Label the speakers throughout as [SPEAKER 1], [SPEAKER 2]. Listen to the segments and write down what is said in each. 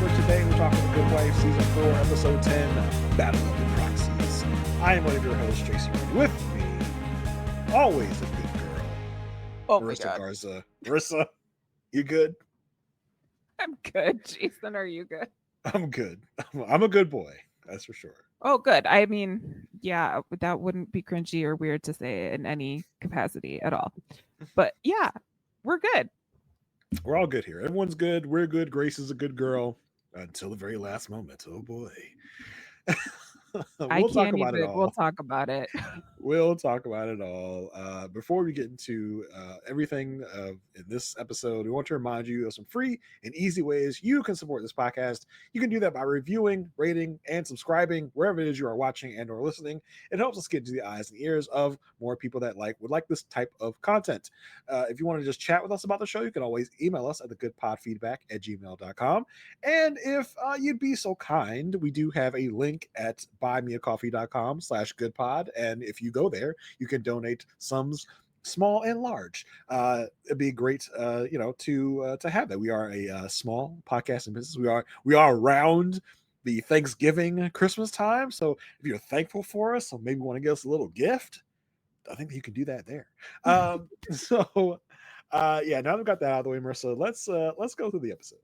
[SPEAKER 1] for today. We're talking The Good Wife, Season 4, Episode 10, Battle of the Proxies. I am one of your hosts, Tracy. With me, always a good girl,
[SPEAKER 2] Oh
[SPEAKER 1] Marissa
[SPEAKER 2] my God.
[SPEAKER 1] Garza. Marissa, you good?
[SPEAKER 2] I'm good. Jason, are you good?
[SPEAKER 1] I'm good. I'm a good boy, that's for sure.
[SPEAKER 2] Oh, good. I mean, yeah, that wouldn't be cringy or weird to say in any capacity at all. But yeah, we're good.
[SPEAKER 1] We're all good here. Everyone's good. We're good. Grace is a good girl until the very last moment. Oh boy.
[SPEAKER 2] I
[SPEAKER 1] We'll talk
[SPEAKER 2] can't
[SPEAKER 1] about it
[SPEAKER 2] even, we'll
[SPEAKER 1] all.
[SPEAKER 2] talk about it.
[SPEAKER 1] We'll talk about it all. Before we get into everything in this episode, we want to remind you of some free and easy ways you can support this podcast. You can do that by reviewing, rating, and subscribing wherever it is you are watching and or listening. It helps us get into the eyes and ears of more people that would like this type of content. If you want to just chat with us about the show, you can always email us at thegoodpodfeedback@gmail.com. And if you'd be so kind, we do have a link at buymeacoffee.com/goodpod. And if you go there, you can donate sums small and large. It'd be great, to have that. We are a small podcasting business. We are around the Thanksgiving Christmas time. So if you're thankful for us, or maybe want to give us a little gift, I think that you can do that there. So yeah, now that we've got that out of the way, Marissa, let's go through the episode.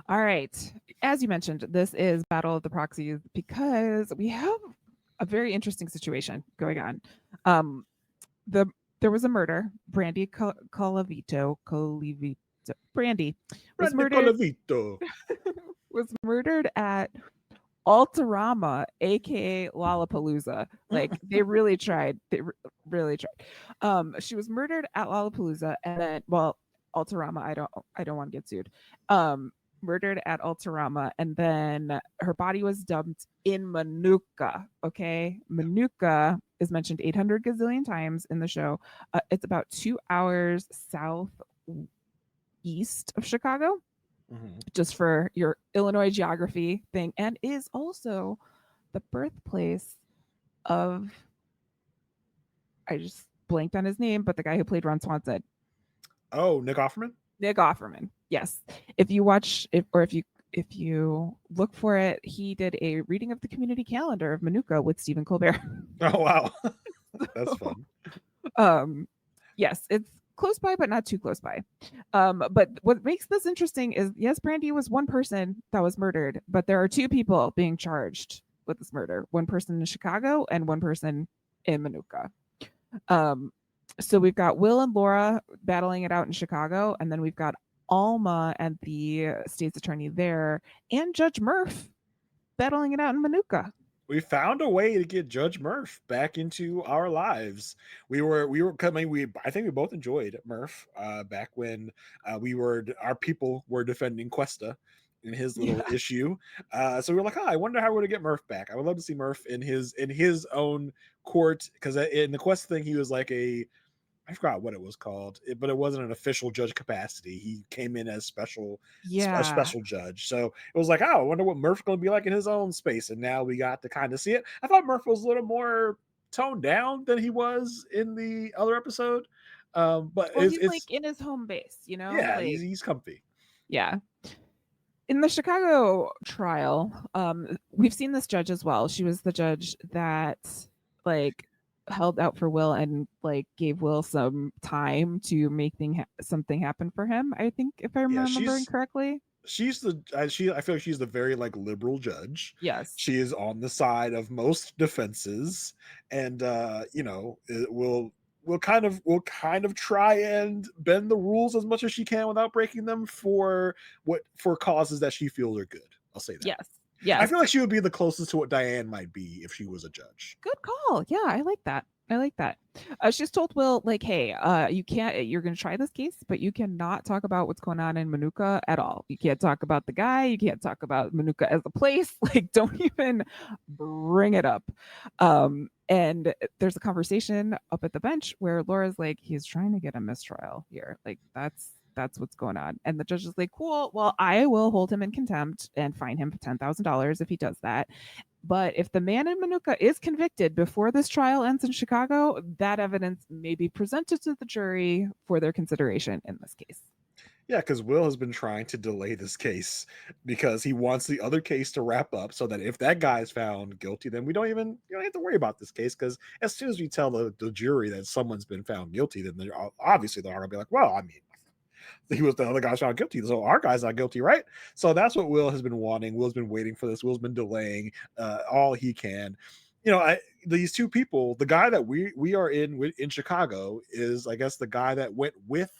[SPEAKER 2] All right. As you mentioned, this is Battle of the Proxies because we have a very interesting situation going on. There was a murder. Colavito, Brandy was
[SPEAKER 1] Randy
[SPEAKER 2] murdered.
[SPEAKER 1] Colavito.
[SPEAKER 2] Was murdered at Altarama, aka Lollapalooza. Like they really tried. Really tried. She was murdered at Lollapalooza, and then, well, Altarama. I don't want to get sued. Murdered at Altarama, and then her body was dumped in Minooka. Okay, Minooka is mentioned 800 gazillion times in the show. It's about 2 hours southeast of Chicago. Just for your Illinois geography thing, and is also the birthplace of, I just blanked on his name, but the guy who played Ron Swanson.
[SPEAKER 1] Oh, Nick Offerman?
[SPEAKER 2] Nick Offerman. Yes. If you watch if you look for it, he did a reading of the community calendar of Minooka with Stephen Colbert.
[SPEAKER 1] Oh wow. That's fun.
[SPEAKER 2] Yes, it's close by, but not too close by. But what makes this interesting is, yes, Brandy was one person that was murdered, but there are two people being charged with this murder. One person in Chicago and one person in Minooka. So we've got Will and Laura battling it out in Chicago, and then we've got Alma and the state's attorney there, and Judge Murph battling it out in Minooka.
[SPEAKER 1] We found a way to get Judge Murph back into our lives. I think we both enjoyed Murph back when our people were defending Cuesta in his little issue. So we were like, I wonder how we're gonna get Murph back. I would love to see Murph in his own court, because in the Cuesta thing he was like I forgot what it was called, but it wasn't an official judge capacity. He came in as a special judge. So it was like, I wonder what Murph's going to be like in his own space. And now we got to kind of see it. I thought Murph was a little more toned down than he was in the other episode. But
[SPEAKER 2] he's like in his home base,
[SPEAKER 1] Yeah,
[SPEAKER 2] like,
[SPEAKER 1] he's comfy.
[SPEAKER 2] Yeah. In the Chicago trial, we've seen this judge as well. She was the judge that held out for Will and gave Will some time to make something happen for him. I think, if I'm remembering correctly.
[SPEAKER 1] I feel like she's the very liberal judge.
[SPEAKER 2] Yes.
[SPEAKER 1] She is on the side of most defenses, and will kind of try and bend the rules as much as she can without breaking them for causes that she feels are good. I'll say that.
[SPEAKER 2] Yes. Yeah,
[SPEAKER 1] I feel like she would be the closest to what Diane might be if she was a judge.
[SPEAKER 2] Good call. Yeah, I like that. She's told Will, hey, you're going to try this case, but you cannot talk about what's going on in Minooka at all. You can't talk about the guy. You can't talk about Minooka as a place. Don't even bring it up. And there's a conversation up at the bench where Laura's like, he's trying to get a mistrial here. That's what's going on. And the judge is like, cool, well, I will hold him in contempt and fine him $10,000 if he does that. But if the man in Minooka is convicted before this trial ends in Chicago, that evidence may be presented to the jury for their consideration in this case.
[SPEAKER 1] Yeah, because Will has been trying to delay this case because he wants the other case to wrap up so that if that guy is found guilty, then you don't have to worry about this case. Because as soon as we tell the jury that someone's been found guilty, then obviously they're gonna be like, well, I mean, he was the other guy's found guilty, so our guy's not guilty, right? So that's what Will has been wanting. Will's been waiting for this. Will's been delaying all he can. These two people, the guy that we are in Chicago is, I guess, the guy that went with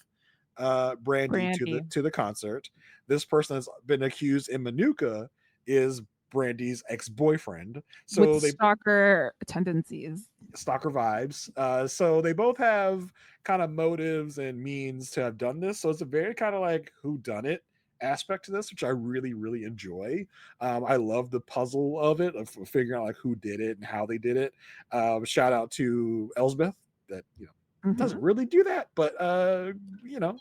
[SPEAKER 1] Brandy
[SPEAKER 2] Brandy
[SPEAKER 1] to the concert. This person that's been accused in Minooka is Brandy's ex-boyfriend.
[SPEAKER 2] with
[SPEAKER 1] So they
[SPEAKER 2] stalker tendencies.
[SPEAKER 1] stalker vibes. So they both have kind of motives and means to have done this. So it's a very kind of like who done it aspect to this, which I really, really enjoy. I love the puzzle of it, of figuring out like who did it and how they did it. Shout out to Elsbeth that doesn't really do that, but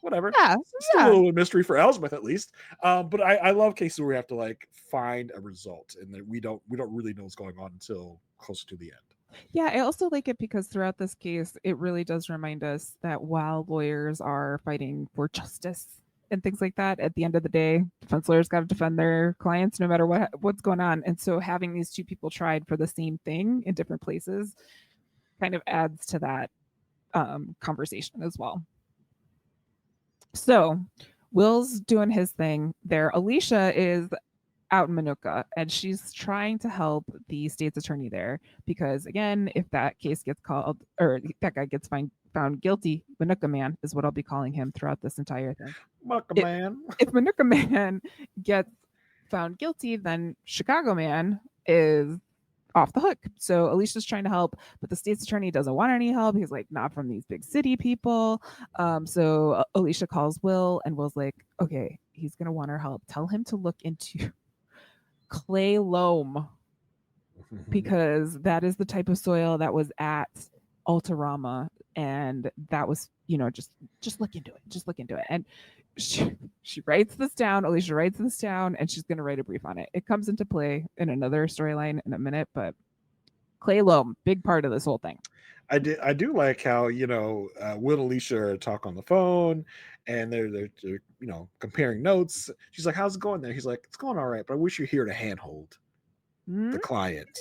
[SPEAKER 1] whatever.
[SPEAKER 2] Yeah,
[SPEAKER 1] Still a
[SPEAKER 2] yeah.
[SPEAKER 1] little mystery for Elsbeth at least. But I love cases where we have to like find a result and that we don't really know what's going on until closer to the end.
[SPEAKER 2] Yeah, I also like it because throughout this case, it really does remind us that while lawyers are fighting for justice and things like that, at the end of the day, defense lawyers got to defend their clients no matter what's going on. And so having these two people tried for the same thing in different places kind of adds to that conversation as well. So Will's doing his thing there. Alicia is out in Minooka, and she's trying to help the state's attorney there because, again, if that case gets called or that guy gets found guilty, Minooka Man is what I'll be calling him throughout this entire thing.
[SPEAKER 1] Man.
[SPEAKER 2] If Minooka Man gets found guilty, then Chicago Man is off the hook. So Alicia's trying to help, but the state's attorney doesn't want any help. He's like, not from these big city people. So Alicia calls Will, and Will's like, okay, he's gonna want our help. Tell him to look into clay loam because that is the type of soil that was at Altarama, and that was just look into it. And she writes this down. Alicia writes this down, and she's going to write a brief on it. It comes into play in another storyline in a minute, but clay loam, big part of this whole thing.
[SPEAKER 1] I do like how Will and Alicia talk on the phone, and they're comparing notes. She's like, "How's it going there?" He's like, "It's going all right, but I wish you're here to handhold the client,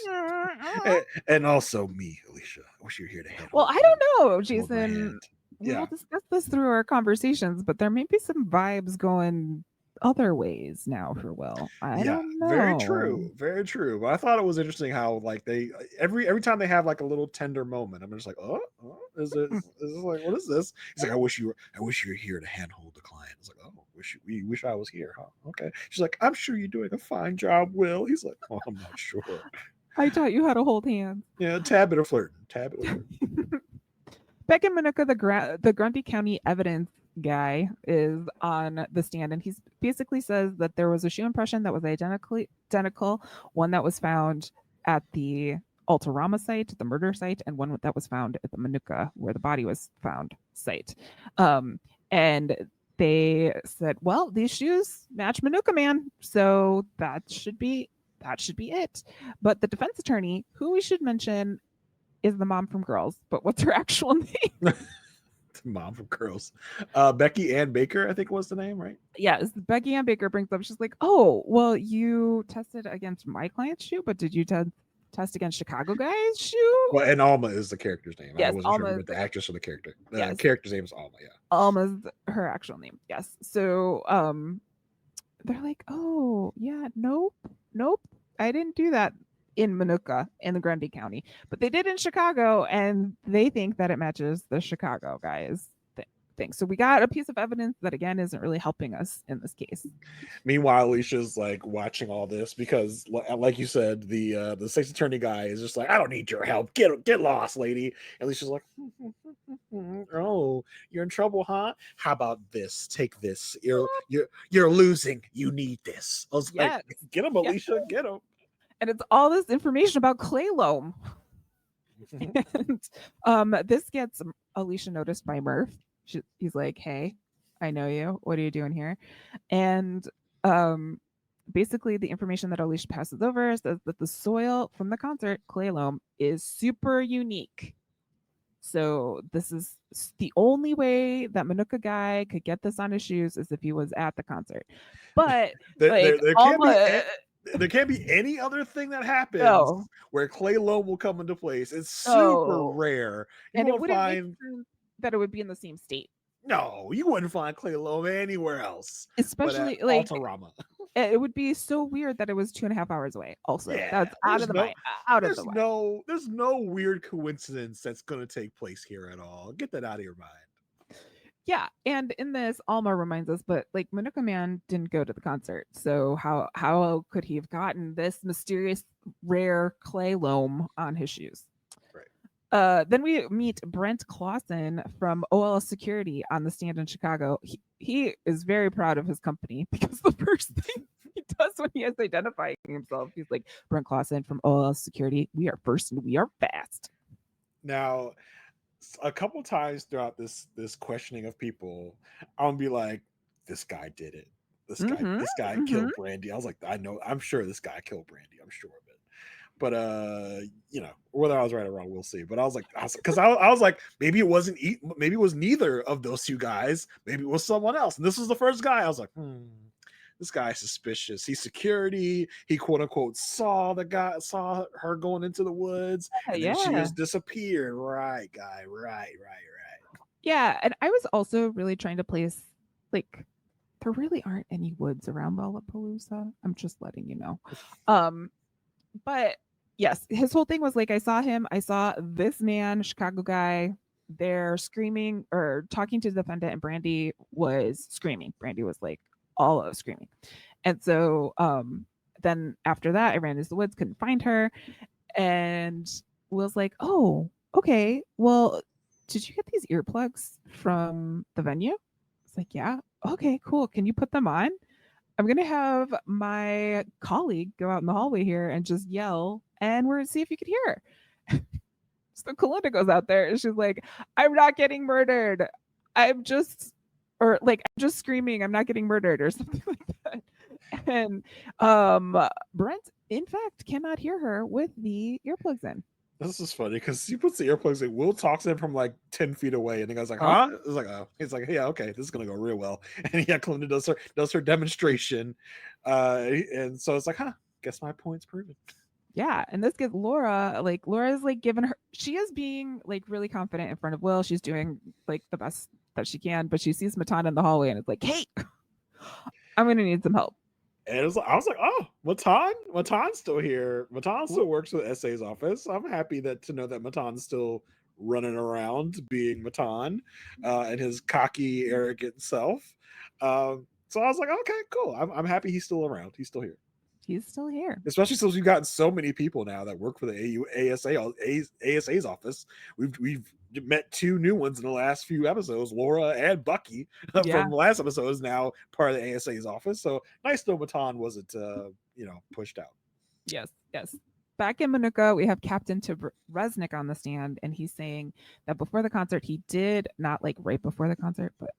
[SPEAKER 1] and also me, Alicia. I wish you're here to handhold."
[SPEAKER 2] Well, I don't know,
[SPEAKER 1] hold my
[SPEAKER 2] Jason.
[SPEAKER 1] hand."
[SPEAKER 2] We
[SPEAKER 1] Yeah,
[SPEAKER 2] will discuss this through our conversations, but there may be some vibes going other ways now for Will. I
[SPEAKER 1] yeah,
[SPEAKER 2] don't
[SPEAKER 1] very
[SPEAKER 2] know.
[SPEAKER 1] true, very true. But I thought it was interesting how like they every time they have like a little tender moment, I'm just like, oh, is this like what is this? He's like, I wish you were here to handhold the client. It's like, oh, we wish I was here, huh? Okay. She's like, I'm sure you're doing a fine job, Will. He's like, oh, I'm not sure.
[SPEAKER 2] I taught you how to hold hands.
[SPEAKER 1] Yeah, tad bit of flirting, tad bit of flirting.
[SPEAKER 2] Back in Minooka, the Grundy County evidence guy is on the stand, and he basically says that there was a shoe impression that was identical, one that was found at the Altarama site, the murder site, and one that was found at the Minooka, where the body was found site. And they said, well, these shoes match Minooka Man, so that should be it. But the defense attorney, who we should mention is the mom from Girls, but what's her actual name?
[SPEAKER 1] The mom from Girls. Becky Ann Baker, I think was the name, right?
[SPEAKER 2] Yes, Becky Ann Baker brings up, she's like, oh, well, you tested against my client's shoe, but did you test against Chicago guy's shoe?
[SPEAKER 1] Well, and Alma is the character's name.
[SPEAKER 2] Yes,
[SPEAKER 1] I wasn't sure
[SPEAKER 2] Alma
[SPEAKER 1] if you meant the actress or the character. The
[SPEAKER 2] yes.
[SPEAKER 1] character's name is Alma, yeah.
[SPEAKER 2] Alma's her actual name, yes. So they're like, oh, yeah, nope, I didn't do that in Minooka in the Grundy County, but they did in Chicago, and they think that it matches the Chicago guys thing. So we got a piece of evidence that again isn't really helping us in this case.
[SPEAKER 1] Meanwhile, Alicia's like watching all this because, like you said, the state's attorney guy is just like, I don't need your help. Get lost, lady. And Alicia's like, oh, you're in trouble, huh? How about this? Take this. You're losing. You need this. I was like, get him, Alicia. Get him.
[SPEAKER 2] And it's all this information about clay loam. And this gets Alicia noticed by Murph. He's like, hey, I know you. What are you doing here? And basically the information that Alicia passes over says that the soil from the concert, clay loam, is super unique. So this is the only way that Minooka guy could get this on his shoes is if he was at the concert. But like
[SPEAKER 1] There can't be
[SPEAKER 2] Alma,
[SPEAKER 1] there can't be any other thing that happens
[SPEAKER 2] no,
[SPEAKER 1] where clay loam will come into place. It's super
[SPEAKER 2] no,
[SPEAKER 1] rare. You
[SPEAKER 2] and it
[SPEAKER 1] won't
[SPEAKER 2] wouldn't make
[SPEAKER 1] find
[SPEAKER 2] sense that it would be in the same state,
[SPEAKER 1] no, you wouldn't find clay loam anywhere else but at
[SPEAKER 2] especially like
[SPEAKER 1] Altarama.
[SPEAKER 2] it would be so weird that it was 2.5 hours away. Also,
[SPEAKER 1] Yeah,
[SPEAKER 2] that's out of the mind, out of the mind.
[SPEAKER 1] there's no weird coincidence that's gonna take place here at all. Get that out of your mind.
[SPEAKER 2] Yeah, and in this, Alma reminds us, but like Manuka Man didn't go to the concert, so how could he have gotten this mysterious rare clay loam on his shoes?
[SPEAKER 1] Right.
[SPEAKER 2] Then we meet Brent Clausen from OLS Security on the stand in Chicago. He is very proud of his company because the first thing he does when he is identifying himself, he's like, Brent Clausen from OLS Security. We are first and we are fast.
[SPEAKER 1] Now, a couple times throughout this questioning of people, I'll be like, this guy did it. This guy killed Brandy. I was like, I'm sure this guy killed Brandy. I'm sure of it. But you know, whether I was right or wrong, we'll see. But I was like, because I was like, maybe it wasn't, maybe it was neither of those two guys. Maybe it was someone else. And this was the first guy. I was like, this guy's suspicious. He's security. He quote unquote saw her going into the woods, and then she just disappeared. Right, guy. Right.
[SPEAKER 2] Yeah, and I was also really trying to place like there really aren't any woods around Lollapalooza. I'm just letting you know. But yes, his whole thing was like I saw this man, Chicago guy, there screaming or talking to the defendant, and Brandy was screaming. Brandy was like all of screaming. And so then after that, I ran into the woods, couldn't find her, and was like, oh, okay. Well, did you get these earplugs from the venue? It's like, yeah. Okay, cool. Can you put them on? I'm gonna have my colleague go out in the hallway here and just yell, and we're gonna see if you could hear her. So Kalinda goes out there and she's like, I'm not getting murdered. I'm just screaming, I'm not getting murdered, or something like that. And Brent, in fact, cannot hear her with the earplugs in.
[SPEAKER 1] This is funny because he puts the earplugs in. Will talks to him from like 10 feet away, and the guy's like,
[SPEAKER 2] Huh?
[SPEAKER 1] huh? It's like, oh, he's like, yeah, okay, this is gonna go real well. And yeah, Kalinda does her demonstration. And so it's like, huh, guess my point's proven.
[SPEAKER 2] Yeah, and this gets Laura's like giving her, she is being like really confident in front of Will. She's doing like the best that she can, but she sees Matan in the hallway and it's like, hey, I'm gonna need some help.
[SPEAKER 1] And I was like, oh, Matan's still here. Matan still works with SA's office. I'm happy to know that Matan's still running around being Matan and his cocky, arrogant self. So I was like, okay, cool. I'm happy he's still around. He's still here.
[SPEAKER 2] He's still here.
[SPEAKER 1] Especially since we've gotten so many people now that work for the ASA's office. We've met two new ones in the last few episodes. Laura and Bucky from the last episode is now part of the ASA's office. So nice though Matan wasn't pushed out.
[SPEAKER 2] Yes. Back in Minooka, we have Captain Resnick on the stand, and he's saying that before the concert, he did not like right before the concert, but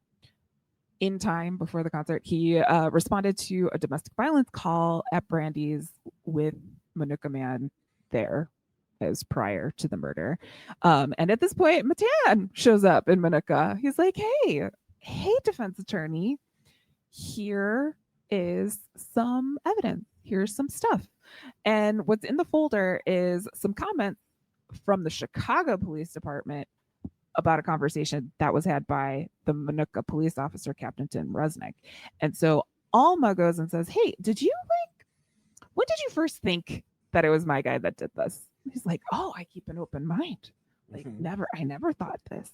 [SPEAKER 2] in time before the concert, he responded to a domestic violence call at Brandy's with Minooka Man there as prior to the murder. And at this point, Matan shows up in Minooka. He's like, hey, defense attorney, here is some evidence. Here's some stuff. And what's in the folder is some comments from the Chicago Police Department about a conversation that was had by the Minooka police officer, Captain Resnick. And so Alma goes and says, hey, when did you first think that it was my guy that did this? He's like, oh, I keep an open mind. Like I never thought this.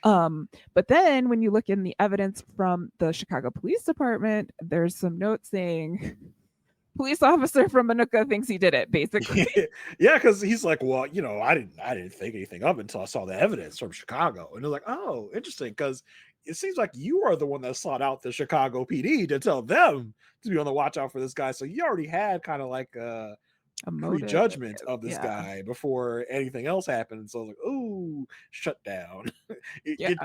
[SPEAKER 2] But then when you look in the evidence from the Chicago Police Department, there's some notes saying police officer from Minooka thinks he did it, basically.
[SPEAKER 1] Yeah, because he's like, well, I didn't think anything of it until I saw the evidence from Chicago. And they're like, oh, interesting, because it seems like you are the one that sought out the Chicago PD to tell them to be on the watch out for this guy. So you already had kind of like a prejudgment of this guy before anything else happened. So I was like, oh, shut down.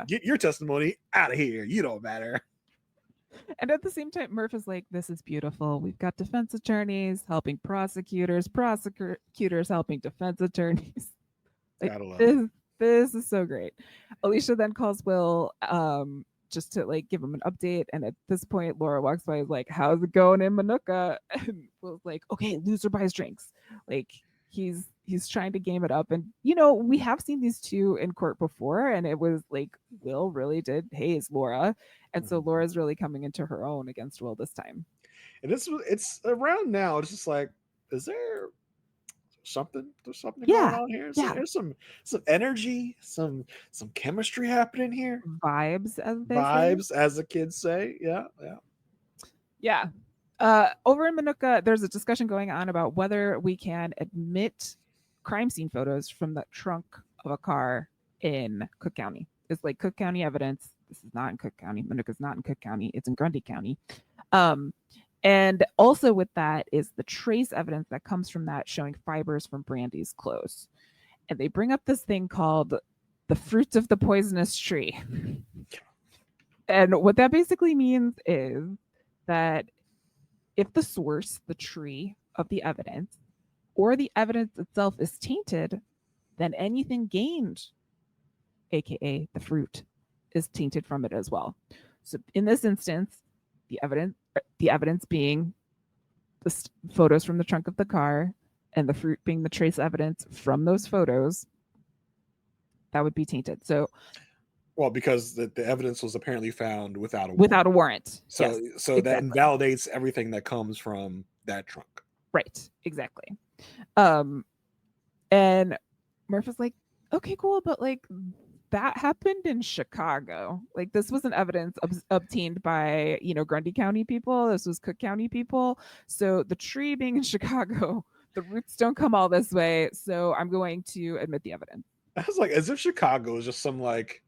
[SPEAKER 1] Get your testimony out of here. You don't matter.
[SPEAKER 2] And at the same time, Murph is like, this is beautiful. We've got defense attorneys helping prosecutors helping defense attorneys. Like, This is so great. Alicia then calls Will just to like give him an update. And at this point, Laura walks by, is like, "How's it going in Minooka?" And Will's like, "Okay, loser buys drinks." Like he's trying to game it up. And we have seen these two in court before, and it was like Will really did haze Laura. And so Laura's really coming into her own against Will this time.
[SPEAKER 1] And it's around now. It's just like, is there something? There's something going
[SPEAKER 2] Yeah.
[SPEAKER 1] on here. So
[SPEAKER 2] Yeah.
[SPEAKER 1] there's some energy, some chemistry happening here.
[SPEAKER 2] Vibes, as they say.
[SPEAKER 1] Vibes, as the kids say. Yeah, yeah.
[SPEAKER 2] Yeah. Over in Minooka, there's a discussion going on about whether we can admit crime scene photos from the trunk of a car in Cook County. It's like Cook County evidence. This is not in Cook County. Minooka's not in Cook County. It's in Grundy County. And also with that is the trace evidence that comes from that showing fibers from Brandy's clothes. And they bring up this thing called the fruit of the poisonous tree. And what that basically means is that if the source, the tree of the evidence, or the evidence itself is tainted, then anything gained, aka the fruit, is tainted from it as well. So in this instance, the evidence being the photos from the trunk of the car, and the fruit being the trace evidence from those photos, that would be tainted. So,
[SPEAKER 1] well, because the evidence was apparently found without
[SPEAKER 2] a warrant.
[SPEAKER 1] So
[SPEAKER 2] yes,
[SPEAKER 1] so exactly. That invalidates everything that comes from that trunk.
[SPEAKER 2] Right, exactly. And Murph is like, okay, cool, but like that happened in Chicago. Like this wasn't evidence obtained by, Grundy County people. This was Cook County people. So the tree being in Chicago, the roots don't come all this way. So I'm going to admit the evidence.
[SPEAKER 1] I was like, as if Chicago is just some like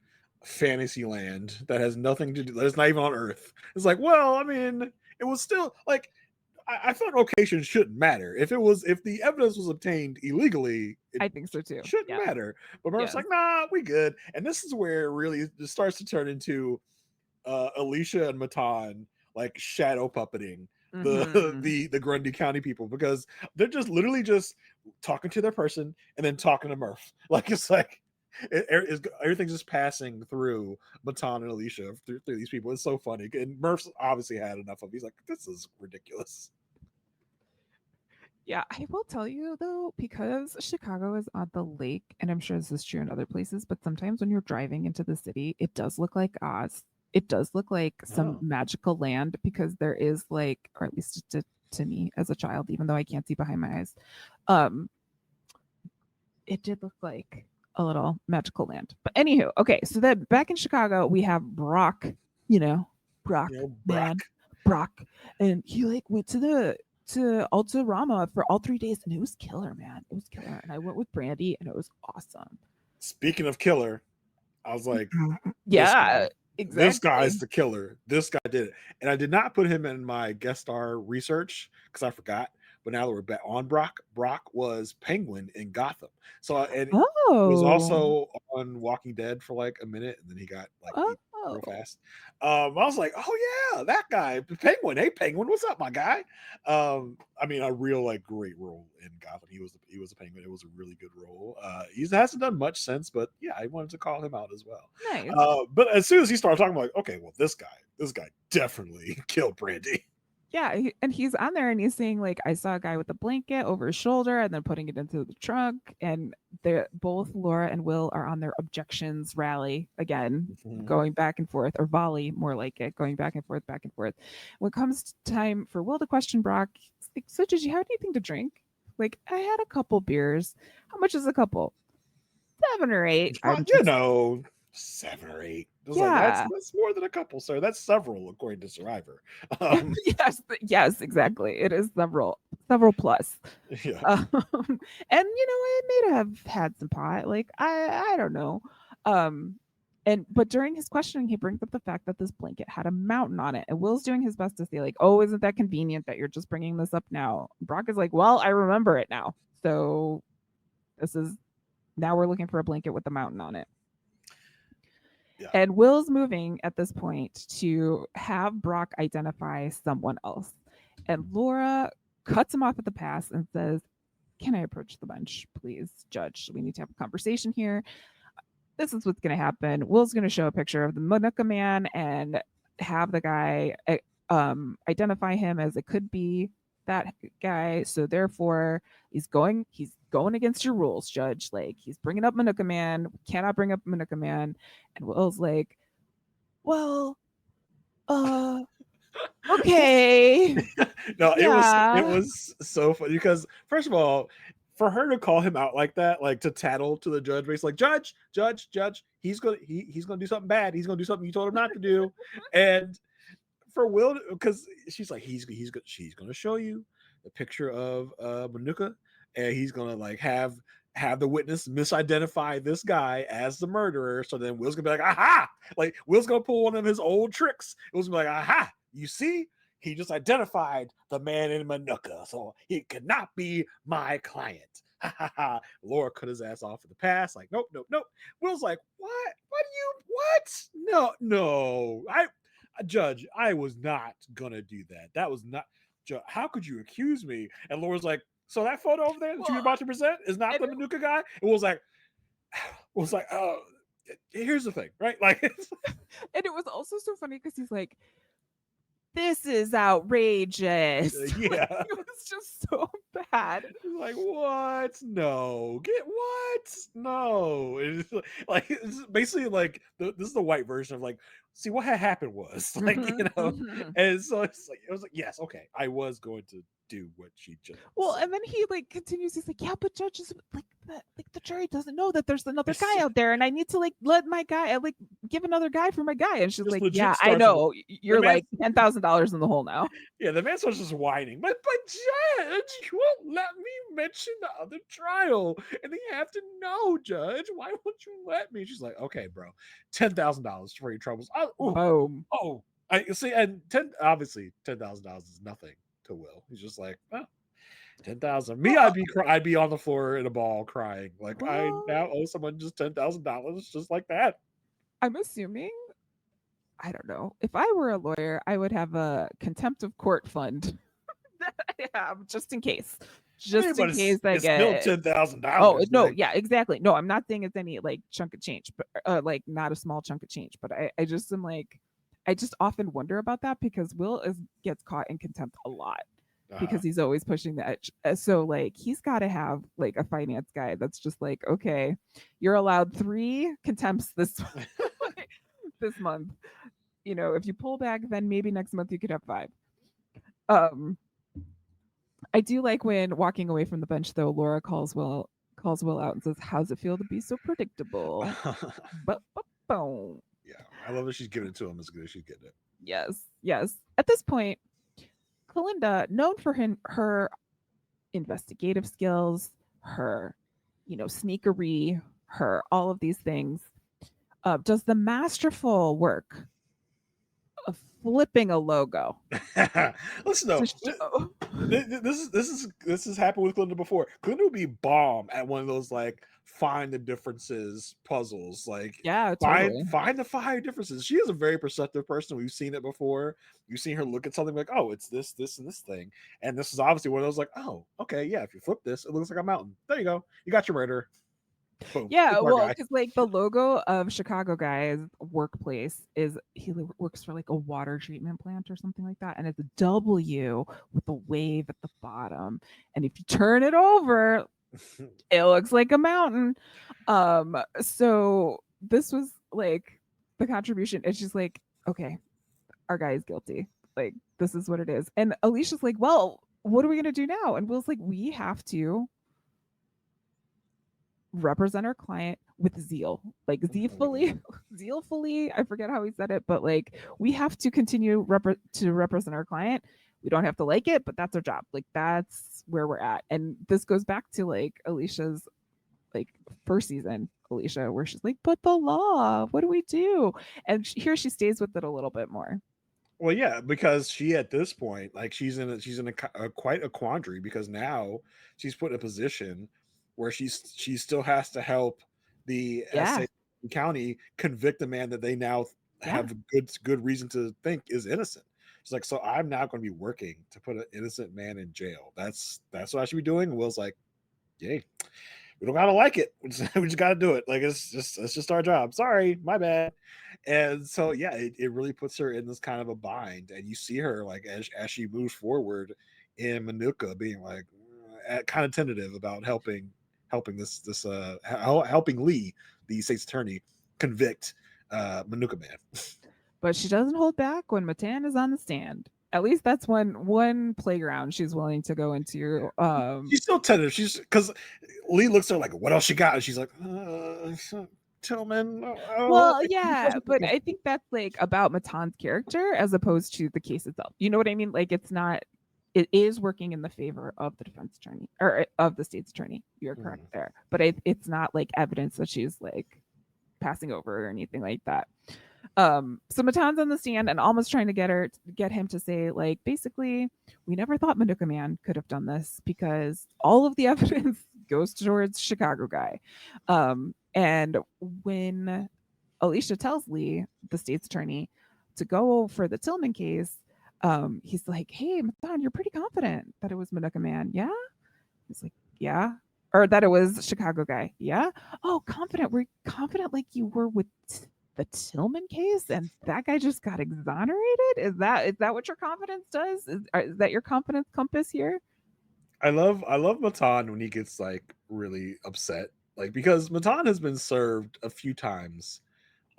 [SPEAKER 1] fantasy land that has nothing to do, that's not even on Earth. It's like, well, I mean, it was still like, I thought location shouldn't matter. If the evidence was obtained illegally,
[SPEAKER 2] I think so too.
[SPEAKER 1] Shouldn't matter. But Murph's like, nah, we good. And this is where it really starts to turn into Alicia and Matan like shadow puppeting the Grundy County people, because they're just literally just talking to their person and then talking to Murph. Like it's like everything's just passing through Matan and Alicia through these people. It's so funny. And Murph's obviously had enough of it. He's like, this is ridiculous.
[SPEAKER 2] Yeah, I will tell you though, because Chicago is on the lake, and I'm sure this is true in other places, but sometimes when you're driving into the city, it does look like Oz. It does look like some magical land, because there is like, or at least to me as a child, even though I can't see behind my eyes, it did look like a little magical land. But anywho, okay, so then back in Chicago, we have Brock, Brock, and he like went to Altarama for all 3 days, and it was killer, man. It was killer. And I went with Brandy, and it was awesome.
[SPEAKER 1] Speaking of killer, I was like,
[SPEAKER 2] yeah, exactly.
[SPEAKER 1] This guy's the killer. This guy did it. And I did not put him in my guest star research because I forgot. But now that we're back on Brock was Penguin in Gotham. So and he was also on Walking Dead for like a minute, and then he got like real fast. I was like, oh yeah, that guy, Penguin. Hey Penguin, what's up, my guy? I mean, a real like great role in Gotham. He was a Penguin. It was a really good role. He hasn't done much since, but yeah, I wanted to call him out as well.
[SPEAKER 2] Nice.
[SPEAKER 1] But as soon as he started talking, I'm like, okay, well, this guy definitely killed Brandy.
[SPEAKER 2] Yeah, and he's on there and he's saying like, I saw a guy with a blanket over his shoulder and then putting it into the trunk. And they're both Laura and Will are on their objections rally again, going back and forth, or volley, more like it, going back and forth. When it comes time for Will to question Brock, he's like, so did you have anything to drink? Like, I had a couple beers. How much is a couple? 7 or 8.
[SPEAKER 1] 7 or 8. Like, that's more than a couple, sir. That's several, according to Survivor.
[SPEAKER 2] Yes, exactly. It is several plus.
[SPEAKER 1] Yeah.
[SPEAKER 2] And I may have had some pot. Like I don't know. But during his questioning, he brings up the fact that this blanket had a mountain on it, and Will's doing his best to say like, "Oh, isn't that convenient that you're just bringing this up now?" Brock is like, "Well, I remember it now, so now we're looking for a blanket with a mountain on it." Yeah. And Will's moving at this point to have Brock identify someone else. And Laura cuts him off at the pass and says, "Can I approach the bench, please, Judge? We need to have a conversation here." this is what's going to happen. Will's going to show a picture of the Minooka man and have the guy identify him as it could be that guy. So therefore, he's going against your rules, Judge. Like he's bringing up Minooka man, cannot bring up Minooka man. And Will's like, well, uh, okay,
[SPEAKER 1] No, it
[SPEAKER 2] yeah.
[SPEAKER 1] was so funny because first of all, for her to call him out like that, like to tattle to the judge, basically like judge, he's gonna do something bad. He's gonna do something you told him not to do, and for Will, because she's like she's gonna show you the picture of Manuka, and he's gonna like have the witness misidentify this guy as the murderer. So then Will's gonna be like, aha! Like Will's gonna pull one of his old tricks. Will's gonna be like, aha! You see, he just identified the man in Manuka, so he could not be my client. Ha ha ha. Laura cut his ass off in the past. Like, nope, nope, nope. Will's like, what? What? No. Judge, I was not gonna do that. That was not. How could you accuse me? And Laura's like, so that photo over there that you're
[SPEAKER 2] Well,
[SPEAKER 1] about to present is not
[SPEAKER 2] and,
[SPEAKER 1] the Manuka guy. It was like, oh, here's the thing, right? Like,
[SPEAKER 2] and it was also so funny because he's like, this is outrageous.
[SPEAKER 1] yeah.
[SPEAKER 2] It was just so bad.
[SPEAKER 1] Like, what? No, get what? No. It's basically like this is the white version of like, see what had happened was like, and so it was like, yes, okay, I was going to do what she just
[SPEAKER 2] Well,
[SPEAKER 1] said.
[SPEAKER 2] and then he like continues. He's like, yeah, but judges like the jury doesn't know that there's another guy out there, and I need to like let my guy like give another guy for my guy. And she's
[SPEAKER 1] Just
[SPEAKER 2] like,
[SPEAKER 1] legit
[SPEAKER 2] yeah, I
[SPEAKER 1] starts.
[SPEAKER 2] know.
[SPEAKER 1] The
[SPEAKER 2] You're
[SPEAKER 1] man,
[SPEAKER 2] like $10,000 in the hole now.
[SPEAKER 1] yeah, the man starts just whining. But judge, you won't let me mention the other trial, and they have to know, judge. Why won't you let me? She's like, okay, bro, $10,000 for your troubles.
[SPEAKER 2] Boom.
[SPEAKER 1] I see, and obviously $10,000 is nothing to Will. He's just like, oh, 10,000. Me,
[SPEAKER 2] Well,
[SPEAKER 1] I'd be on the floor in a ball crying. Like I
[SPEAKER 2] well,
[SPEAKER 1] now owe someone just $10,000 just like that.
[SPEAKER 2] I'm assuming. I don't know. If I were a lawyer, I would have a contempt of court fund that I have just in case.
[SPEAKER 1] I mean,
[SPEAKER 2] Just
[SPEAKER 1] but
[SPEAKER 2] in case I
[SPEAKER 1] it's still
[SPEAKER 2] get. Oh
[SPEAKER 1] $10,000.
[SPEAKER 2] no,
[SPEAKER 1] Like,
[SPEAKER 2] yeah, exactly. No, I'm not saying it's any like chunk of change, but like not a small chunk of change. But I just am like, I just often wonder about that because Will gets caught in contempt a lot because he's always pushing the edge. So like he's got to have like a finance guy that's just like, okay, you're allowed 3 contempts this month. You know, if you pull back, then maybe next month you could have 5. Um, I do like when walking away from the bench though, Laura calls Will out and says, "How's it feel to be so predictable?" But boom.
[SPEAKER 1] yeah, I love that she's giving it to him as good as she's getting it.
[SPEAKER 2] Yes. At this point, Kalinda, known for her investigative skills, her, sneakery, her all of these things, does the masterful work of flipping a logo
[SPEAKER 1] Listen though,
[SPEAKER 2] to show.
[SPEAKER 1] this has happened with Glinda before. Glinda would be bomb at one of those like find the differences puzzles. Like
[SPEAKER 2] Yeah,
[SPEAKER 1] find
[SPEAKER 2] totally.
[SPEAKER 1] find the 5 differences. She is a very perceptive person. We've seen it before. You've seen her look at something like, oh, it's this, and this thing. And this is obviously one of those like, oh, okay, yeah, if you flip this, it looks like a mountain. There you go. You got your murder. Boom.
[SPEAKER 2] Yeah,
[SPEAKER 1] It's our
[SPEAKER 2] well,
[SPEAKER 1] guy.
[SPEAKER 2] because like the logo of Chicago Guy's workplace is works for like a water treatment plant or something like that, and it's a W with a wave at the bottom, and if you turn it over, it looks like a mountain. So this was like the contribution. It's just like, okay, our guy is guilty. Like this is what it is, and Alicia's like, well, what are we gonna do now? And Will's like, we have to represent our client with zeal, like zealfully. I forget how he said it, but like we have to continue to represent our client. We don't have to like it, but that's our job. Like that's where we're at. And this goes back to like Alicia's like first season, Alicia, where she's like, but the law, what do we do? And here she stays with it a little bit more.
[SPEAKER 1] Well, yeah, because she at this point, like she's in a quite a quandary because now she's put in a position where she still has to help the
[SPEAKER 2] Yeah,
[SPEAKER 1] SA County convict a man that they now
[SPEAKER 2] yeah.
[SPEAKER 1] have good reason to think is innocent. She's like, so I'm now going to be working to put an innocent man in jail. That's what I should be doing. And Will's like, yay, we don't gotta like it. We just gotta do it. Like it's just our job. Sorry, my bad. And so yeah, it really puts her in this kind of a bind. And you see her like as she moves forward in Minooka being like kind of tentative about helping helping Lee, the state's attorney, convict Minooka Man.
[SPEAKER 2] But she doesn't hold back when Matan is on the stand. At least that's one playground she's willing to go into.
[SPEAKER 1] She's still tentative. She's because Lee looks at her like, "What else she got?" And she's like, Tillman.
[SPEAKER 2] Well, yeah, but I think that's like about Matan's character as opposed to the case itself. You know what I mean? Like it's not. It is working in the favor of the defense attorney or of the state's attorney. You're correct there, but it's not like evidence that she's like passing over or anything like that. So Matan's on the stand and almost trying to get him to say, like, basically, we never thought Minooka Man could have done this because all of the evidence goes towards Chicago guy. And when Alicia tells Lee, the state's attorney, to go for the Tillman case, he's like, "Hey, Matan, you're pretty confident that it was Minooka Man, yeah?" He's like, "Yeah." Or that it was Chicago guy. Yeah. Oh, confident. We're confident like you were with the Tillman case and that guy just got exonerated? Is that what your confidence does? Is that your confidence compass here?
[SPEAKER 1] I love Matan when he gets like really upset, like because Matan has been served a few times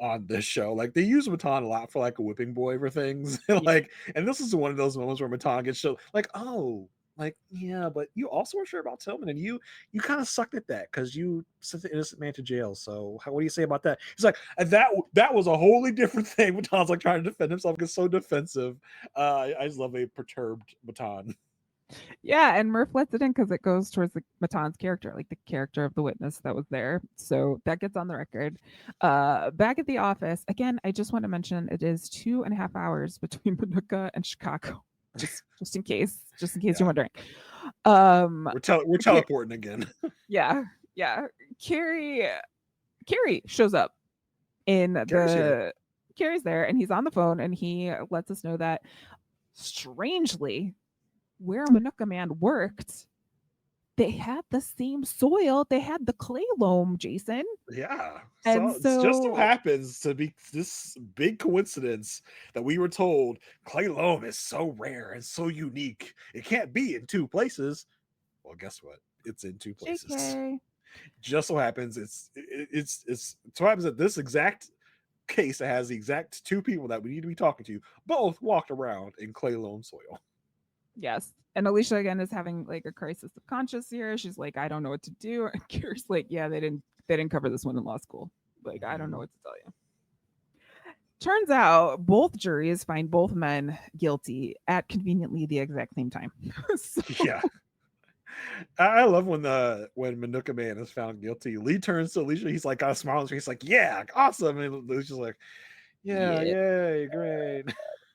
[SPEAKER 1] on this show. Like they use Matan a lot for like a whipping boy for things.
[SPEAKER 2] Yeah.
[SPEAKER 1] Like, and this is one of those moments where Matan gets shown like, oh, like, yeah, but you also were sure about Tillman and you kind of sucked at that because you sent the innocent man to jail. So what do you say about that? He's like, that was a wholly different thing. Matan's like trying to defend himself, gets so defensive. I just love a perturbed Matan.
[SPEAKER 2] Yeah, and Murph lets it in because it goes towards the Matan's character, like the character of the witness that was there. So that gets on the record. Back at the office, again, I just want to mention it is 2.5 hours between Paducah and Chicago. Just in case
[SPEAKER 1] Yeah.
[SPEAKER 2] you're wondering. Um
[SPEAKER 1] We're teleporting again.
[SPEAKER 2] yeah, yeah. Carrie shows up in
[SPEAKER 1] Carrie's here.
[SPEAKER 2] the Carrie's there and he's on the phone and he lets us know that strangely where Minooka Man worked, they had the same soil. They had the clay loam, Jason.
[SPEAKER 1] Yeah.
[SPEAKER 2] And
[SPEAKER 1] So it just so
[SPEAKER 2] so,
[SPEAKER 1] happens to be this big coincidence that we were told clay loam is so rare and so unique. It can't be in two places. Well, guess what? It's in two places.
[SPEAKER 2] JK.
[SPEAKER 1] Just so happens it's so happens that this exact case that has the exact two people that we need to be talking to both walked around in clay loam soil.
[SPEAKER 2] Yes. And Alicia again is having like a crisis of conscience here. She's like, I don't know what to do. And Kira's like, yeah, they didn't cover this one in law school. Like, I don't know what to tell you. Turns out both juries find both men guilty at conveniently the exact same time. So,
[SPEAKER 1] Yeah. I love when Minooka Man is found guilty. Lee turns to Alicia. He's like got a smile on his face, like, yeah, awesome. And Alicia's like, yeah,
[SPEAKER 2] yeah,
[SPEAKER 1] yay, great.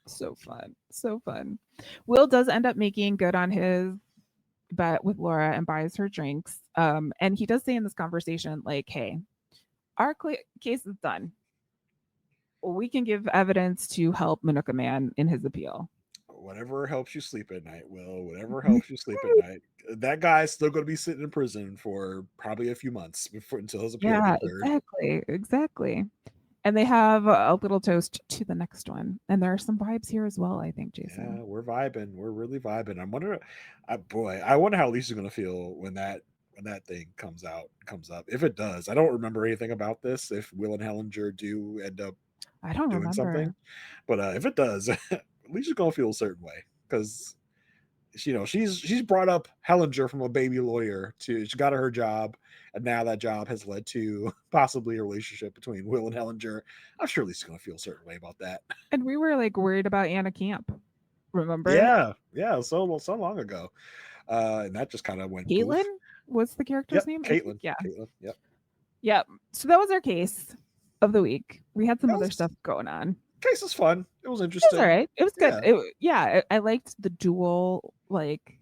[SPEAKER 2] so fun. So fun. Will does end up making good on his bet with Laura and buys her drinks. And he does say in this conversation, like, hey, our case is done. We can give evidence to help Minooka Man in his appeal.
[SPEAKER 1] Whatever helps you sleep at night, Will. Whatever helps you sleep at night. That guy's still going to be sitting in prison for probably a few months until his appeal
[SPEAKER 2] Yeah,
[SPEAKER 1] gets heard.
[SPEAKER 2] exactly. And they have a little toast to the next one. And there are some vibes here as well, I think, Jason.
[SPEAKER 1] Yeah, we're vibing. We're really vibing. I'm wondering, boy, I wonder how Lisa's going to feel when that thing comes up. If it does, I don't remember anything about this. If Will and Hellinger do end up
[SPEAKER 2] I don't
[SPEAKER 1] doing
[SPEAKER 2] remember.
[SPEAKER 1] something, but if it does, Lisa's going to feel a certain way because she's brought up Hellinger from a baby lawyer to she got her job, and now that job has led to possibly a relationship between Will and Hellinger. I'm sure Lisa's going to feel a certain way about that.
[SPEAKER 2] And we were like worried about Anna Camp. Remember?
[SPEAKER 1] Yeah, so long ago, and that just kind of went
[SPEAKER 2] Caitlin
[SPEAKER 1] poof.
[SPEAKER 2] was the character's
[SPEAKER 1] Yep,
[SPEAKER 2] name, I think.
[SPEAKER 1] Caitlin.
[SPEAKER 2] Yeah.
[SPEAKER 1] Caitlin. Yep.
[SPEAKER 2] Yep. So that was our case of the week. We had some
[SPEAKER 1] That
[SPEAKER 2] other
[SPEAKER 1] was
[SPEAKER 2] stuff going on.
[SPEAKER 1] case was fun. It was
[SPEAKER 2] It was all
[SPEAKER 1] interesting.
[SPEAKER 2] right. It was good.
[SPEAKER 1] Yeah.
[SPEAKER 2] I liked the dual, like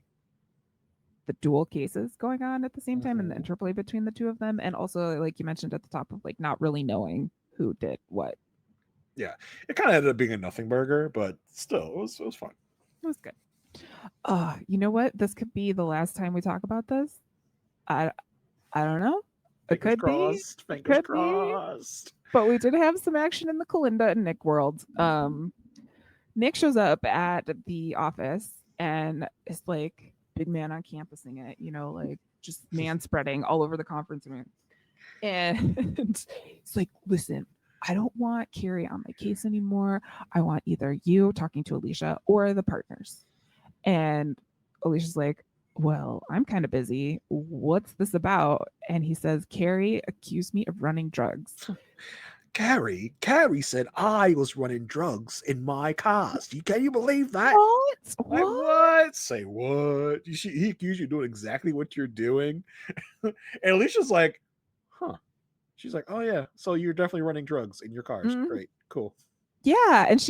[SPEAKER 2] the dual cases going on at the same time and the
[SPEAKER 1] Mhm.
[SPEAKER 2] interplay between the two of them. And also, like you mentioned at the top of like not really knowing who did what.
[SPEAKER 1] Yeah. It kind of ended up being a nothing burger, but still, it was fun.
[SPEAKER 2] It was good. You know what? This could be the last time we talk about this. I I don't know. It
[SPEAKER 1] Fingers
[SPEAKER 2] could be.
[SPEAKER 1] crossed.
[SPEAKER 2] It
[SPEAKER 1] Fingers
[SPEAKER 2] could be.
[SPEAKER 1] crossed.
[SPEAKER 2] But we did have some action in the Kalinda and Nick world. Nick shows up at the office and is like big man on campusing it, like just man spreading all over the conference room. And it's like, listen, I don't want Carrie on my case anymore. I want either you talking to Alicia or the partners. And Alicia's like, well, I'm kind of busy. What's this about? And he says, Carrie accused me of running drugs.
[SPEAKER 1] Carrie said I was running drugs in my cars. Can you believe that?
[SPEAKER 2] What?
[SPEAKER 1] Like, what? Say what? He accused you of doing exactly what you're doing. And Alicia's like, huh. She's like, oh yeah, so you're definitely running drugs in your cars.
[SPEAKER 2] Mm-hmm.
[SPEAKER 1] Great, cool.
[SPEAKER 2] Yeah, and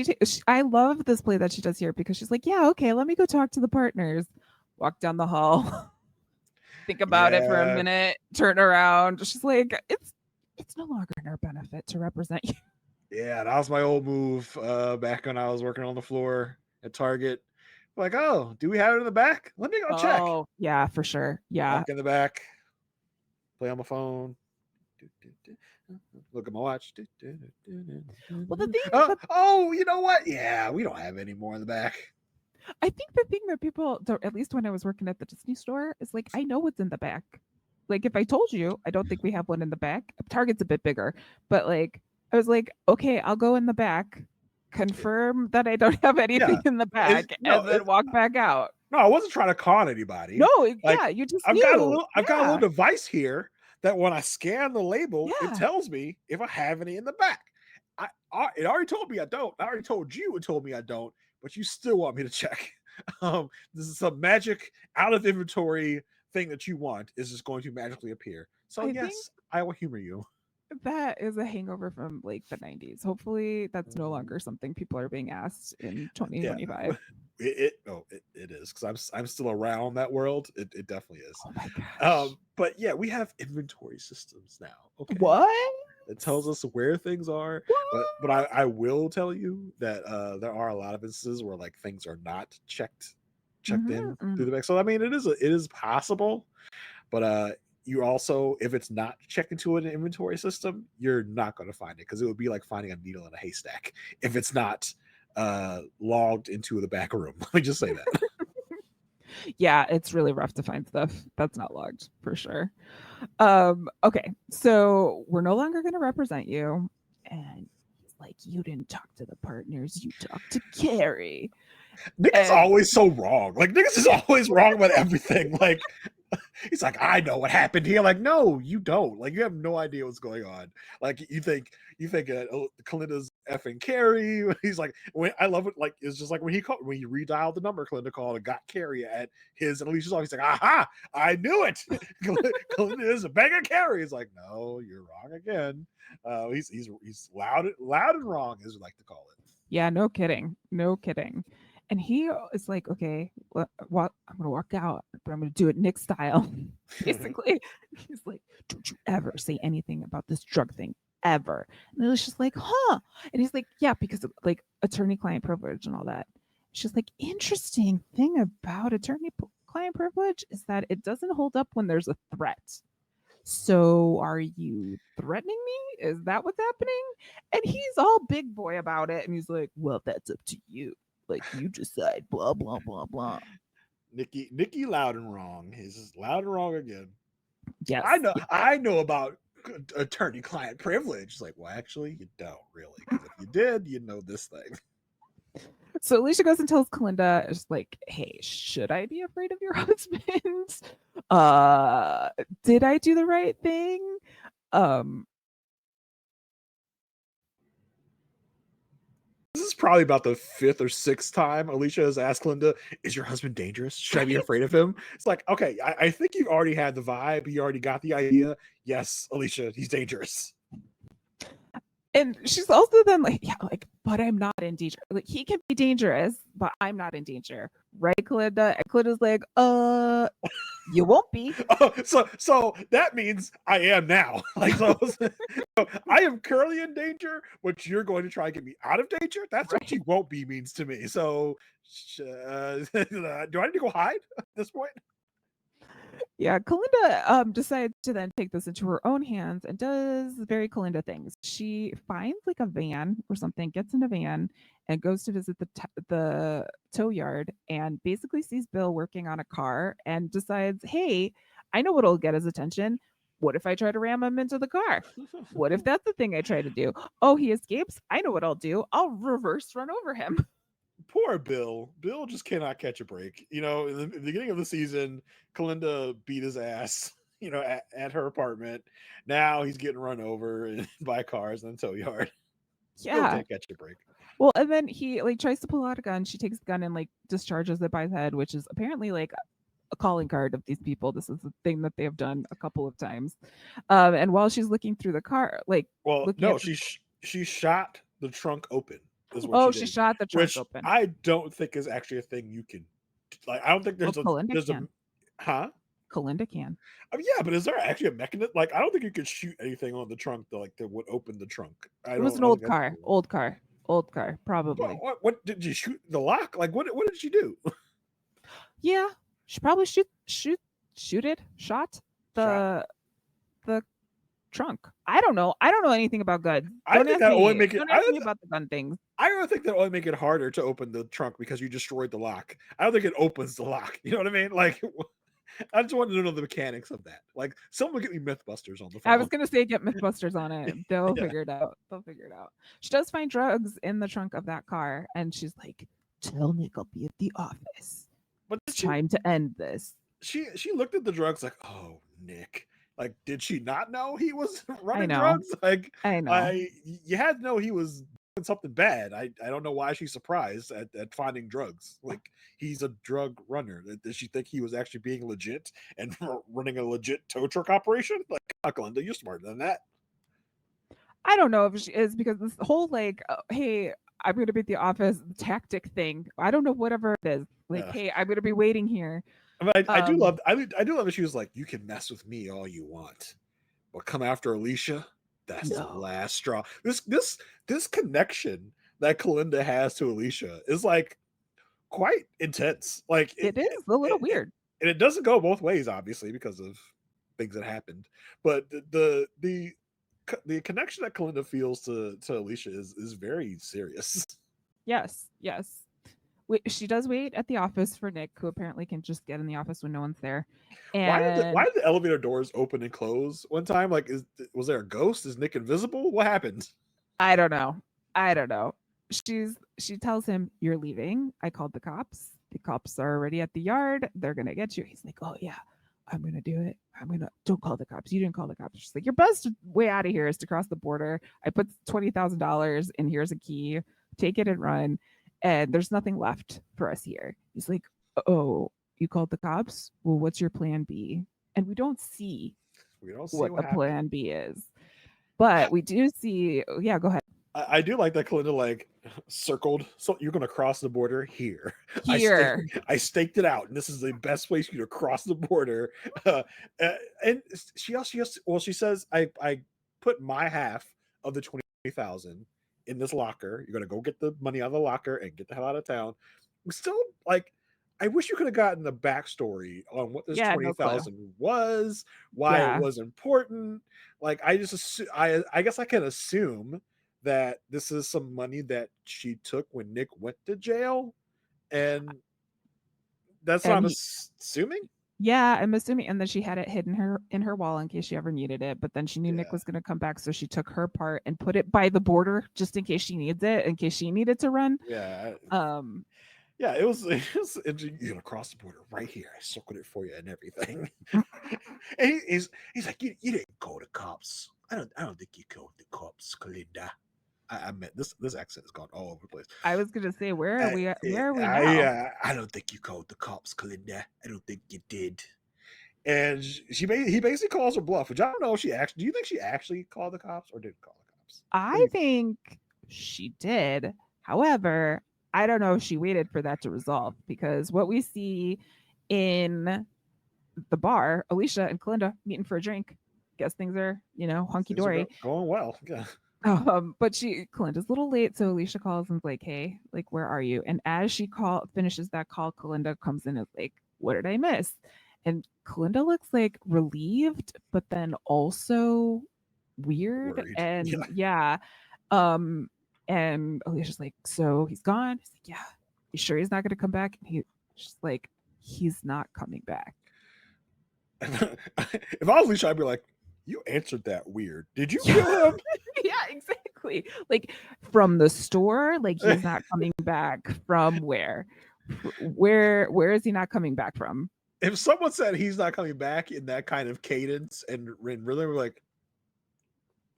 [SPEAKER 2] I love this play that she does here because she's like, yeah, okay, let me go talk to the partners. Walk down the hall, think about it for a minute, turn around. She's like, it's no longer in our benefit to represent you.
[SPEAKER 1] Yeah, that was my old move back when I was working on the floor at Target. Like, oh, do we have it in the back? Let me go check.
[SPEAKER 2] Oh, yeah, for sure. Yeah.
[SPEAKER 1] Walk in the back, play on my phone. Look at my watch.
[SPEAKER 2] Well, the thing.
[SPEAKER 1] Oh, you know what? Yeah, we don't have any more in the back.
[SPEAKER 2] I think the thing that people don't, at least when I was working at the Disney store, is like, I know what's in the back. Like, if I told you, I don't think we have one in the back. Target's a bit bigger, but like, I was like, okay, I'll go in the back, confirm that I don't have anything in the back, and then walk back out.
[SPEAKER 1] No, I wasn't trying to con anybody.
[SPEAKER 2] No, you just
[SPEAKER 1] I've got a little device here that when I scan the label, it tells me if I have any in the back. It already told me I don't. I already told you it told me I don't, but you still want me to check. This is some magic out of inventory thing that you want is just going to magically appear. So yes, I will humor you.
[SPEAKER 2] That is a hangover from like the 90s. Hopefully that's no longer something people are being asked in 2025.
[SPEAKER 1] It is because I'm still around that world. It definitely is.
[SPEAKER 2] Oh my gosh.
[SPEAKER 1] But yeah, we have inventory systems now. Okay.
[SPEAKER 2] What?
[SPEAKER 1] It tells us where things are. But I will tell you that there are a lot of instances where like things are not checked in through the back. So I mean it is possible, but you also, if it's not checked into an inventory system, you're not going to find it because it would be like finding a needle in a haystack if it's not logged into the back room. Let me just say that.
[SPEAKER 2] Yeah, it's really rough to find stuff that's not logged for sure. Okay, so we're no longer going to represent you, and he's like, you didn't talk to the partners, you talked to Carrie.
[SPEAKER 1] Nick is always so wrong. Like Nick is always wrong about everything. Like he's like, I know what happened here. Like, no, you don't. Like, you have no idea what's going on. Like, you think Kalinda's effing Carrie. He's like, I love it. Like, it's just like when he redialed the number Kalinda called and got Carrie at his, and Alicia's always like, aha, I knew it. Kalinda is a banging Carrie. He's like, no, you're wrong again. He's loud and wrong, as we like to call it.
[SPEAKER 2] Yeah, no kidding. And he is like, okay, I'm going to walk out, but I'm going to do it Nick style. Basically, he's like, don't you ever say anything about this drug thing, ever. And Alicia's like, huh? And he's like, yeah, because of like attorney-client privilege and all that. She's like, interesting thing about attorney-client privilege is that it doesn't hold up when there's a threat. So are you threatening me? Is that what's happening? And he's all big boy about it. And he's like, well, that's up to you. Like, you decide, blah, blah, blah, blah.
[SPEAKER 1] Nikki loud and wrong. He's just loud and wrong again.
[SPEAKER 2] Yes.
[SPEAKER 1] I know about attorney-client privilege. It's like, well, actually, you don't really. Because if you did, you'd know this thing.
[SPEAKER 2] So Alicia goes and tells Kalinda, it's like, hey, should I be afraid of your husband? Did I do the right thing?
[SPEAKER 1] This is probably about the 5th or 6th time Alicia has asked Kalinda, is your husband dangerous? Should I be afraid of him? It's like, okay, I think you've already had the vibe. You already got the idea. Yes, Alicia, he's dangerous.
[SPEAKER 2] And she's also then like, yeah, like, but I'm not in danger. Like, he can be dangerous, but I'm not in danger. Right, Kalinda? And Kalinda's like, you won't be.
[SPEAKER 1] So that means I am now. Like, so I am currently in danger, but you're going to try and get me out of danger? That's what you won't be means to me. So do I need to go hide at this point?
[SPEAKER 2] Yeah, Kalinda decides to then take this into her own hands and does very Kalinda things. She finds like a van or something, gets in a van and goes to visit the tow yard and basically sees Bill working on a car and decides, "Hey, I know what'll get his attention. What if I try to ram him into the car? What if that's the thing I try to do? Oh, he escapes. I know what I'll do. I'll reverse run over him."
[SPEAKER 1] Poor Bill. Bill just cannot catch a break. In the beginning of the season, Kalinda beat his ass, at her apartment. Now he's getting run over by cars in the tow yard. Bill
[SPEAKER 2] Yeah.
[SPEAKER 1] can't catch a break.
[SPEAKER 2] Well, and then he like tries to pull out a gun. She takes the gun and like discharges it by his head, which is apparently like a calling card of these people. This is a thing that they have done a couple of times. And while she's looking through the car, like
[SPEAKER 1] Well,
[SPEAKER 2] looking
[SPEAKER 1] no,
[SPEAKER 2] at
[SPEAKER 1] she shot the trunk open is what
[SPEAKER 2] oh,
[SPEAKER 1] she
[SPEAKER 2] she
[SPEAKER 1] did,
[SPEAKER 2] shot the trunk
[SPEAKER 1] which
[SPEAKER 2] open.
[SPEAKER 1] I don't think is actually a thing you can like. I don't think
[SPEAKER 2] Well, Kalinda
[SPEAKER 1] there's a
[SPEAKER 2] can.
[SPEAKER 1] huh.
[SPEAKER 2] Kalinda can.
[SPEAKER 1] I mean, yeah, but is there actually a mechanism? Like, I don't think you could shoot anything on the trunk that would open the trunk.
[SPEAKER 2] It was an
[SPEAKER 1] I don't
[SPEAKER 2] old
[SPEAKER 1] think that's
[SPEAKER 2] car.
[SPEAKER 1] cool.
[SPEAKER 2] Old car, probably.
[SPEAKER 1] What did you shoot the lock? Like, what did she do?
[SPEAKER 2] Yeah, she probably shot
[SPEAKER 1] Shot.
[SPEAKER 2] the trunk. I don't know. I don't know anything about guns.
[SPEAKER 1] I think that only make it.
[SPEAKER 2] Don't ask me about the gun things.
[SPEAKER 1] I don't think that only make it harder to open the trunk because you destroyed the lock. I don't think it opens the lock. You know what I mean? Like, I just wanted to know the mechanics of that. Like, someone get me MythBusters on the
[SPEAKER 2] I was
[SPEAKER 1] phone.
[SPEAKER 2] gonna say get MythBusters on it. They'll
[SPEAKER 1] Yeah.
[SPEAKER 2] figure it out. They'll figure it out. She does find drugs in the trunk of that car, and she's like, "Tell Nick I'll be at the office.
[SPEAKER 1] But
[SPEAKER 2] It's time to end this."
[SPEAKER 1] she looked at the drugs like, oh, Nick. Like, did she not know he was
[SPEAKER 2] I
[SPEAKER 1] running
[SPEAKER 2] know.
[SPEAKER 1] drugs? Like,
[SPEAKER 2] I know.
[SPEAKER 1] you had to know he was doing something bad. I don't know why she's surprised at finding drugs. Like, he's a drug runner. Did she think he was actually being legit and running a legit tow truck operation? Like, Kalinda, you're smarter than that.
[SPEAKER 2] I don't know if she is because this whole like, hey, I'm gonna be at the office tactic thing. I don't know whatever it is. Like,
[SPEAKER 1] Yeah.
[SPEAKER 2] hey, I'm gonna be waiting here.
[SPEAKER 1] I mean, I do
[SPEAKER 2] Um,
[SPEAKER 1] love I do love that she was like, you can mess with me all you want, but come after Alicia, that's the
[SPEAKER 2] no,
[SPEAKER 1] last straw. This connection that Kalinda has to Alicia is like quite intense. Like
[SPEAKER 2] it is a little weird.
[SPEAKER 1] and it doesn't go both ways, obviously, because of things that happened. But the connection that Kalinda feels to Alicia is very serious.
[SPEAKER 2] Yes, yes. Wait, she does wait at the office for Nick, who apparently can just get in the office when no one's there.
[SPEAKER 1] Why
[SPEAKER 2] And
[SPEAKER 1] did the elevator doors open and close one time? Like, was there a ghost? Is Nick invisible? What happened?
[SPEAKER 2] I don't know. I don't know. She tells him, "You're leaving. I called the cops. The cops are already at the yard. They're gonna get you." He's like, "Oh yeah, I'm gonna do it. Don't call the cops. You didn't call the cops." She's like, "Your best way out of here is to cross the border. I put $20,000 and here's a key. Take it and run. And there's nothing left for us here." He's like, "Oh, you called the cops? Well, what's your plan B?" And we don't see
[SPEAKER 1] We don't see
[SPEAKER 2] what
[SPEAKER 1] what
[SPEAKER 2] the
[SPEAKER 1] happened.
[SPEAKER 2] plan B is, but we do see. Yeah, go ahead.
[SPEAKER 1] I do like that Kalinda like circled. So you're gonna cross the border here.
[SPEAKER 2] Here.
[SPEAKER 1] I staked it out, and this is the best place for you to cross the border. Uh, and she says I put my half of the 20,000 in this locker. You're gonna go get the money out of the locker and get the hell out of town. I'm still like. I wish you could have gotten the backstory on what this
[SPEAKER 2] Yeah, no clue.
[SPEAKER 1] 20,000 was, why it
[SPEAKER 2] Yeah.
[SPEAKER 1] was important. Like I guess I can assume that this is some money that she took when Nick went to jail, and that's what
[SPEAKER 2] And
[SPEAKER 1] I'm
[SPEAKER 2] he
[SPEAKER 1] assuming.
[SPEAKER 2] yeah, I'm assuming and then she had it hidden her in her wall in case she ever needed it, but then she knew Nick
[SPEAKER 1] Yeah,
[SPEAKER 2] was gonna come back, so she took her part and put it by the border just in case she needs it, in case she needed to run.
[SPEAKER 1] yeah,
[SPEAKER 2] Um,
[SPEAKER 1] yeah. You're gonna cross the border right here. I circled it for you and everything. And he's like, you didn't call the cops. I don't think you called the cops, Kalinda. I meant this accent has gone all over the place.
[SPEAKER 2] I was gonna say, where are
[SPEAKER 1] I
[SPEAKER 2] we at where are we now?
[SPEAKER 1] I don't think you called the cops, Kalinda. I don't think you did. And he basically calls her bluff, which I don't know if she actually. Do you think she actually called the cops or didn't call the cops? What do
[SPEAKER 2] I
[SPEAKER 1] you think?
[SPEAKER 2] think she did. However, I don't know if she waited for that to resolve because what we see in the bar, Alicia and Kalinda meeting for a drink. Guess things are, hunky
[SPEAKER 1] Things are
[SPEAKER 2] dory.
[SPEAKER 1] going well. Yeah.
[SPEAKER 2] But Kalinda's a little late, so Alicia calls and's like, "Hey, like, where are you?" And as she finishes that call, Kalinda comes in and is like, "What did I miss?" And Kalinda looks like relieved, but then also weird.
[SPEAKER 1] Worried. Yeah.
[SPEAKER 2] And yeah. Um, and Alicia's like, so he's gone. He's like, yeah. You sure he's not gonna come back? And she's like, he's not coming back.
[SPEAKER 1] If I was Alicia, I'd be like, you answered that weird. Did you kill him?
[SPEAKER 2] Yeah, exactly. Like from the store, like he's not coming back from where? Where is he not coming back from?
[SPEAKER 1] If someone said he's not coming back in that kind of cadence and really were like,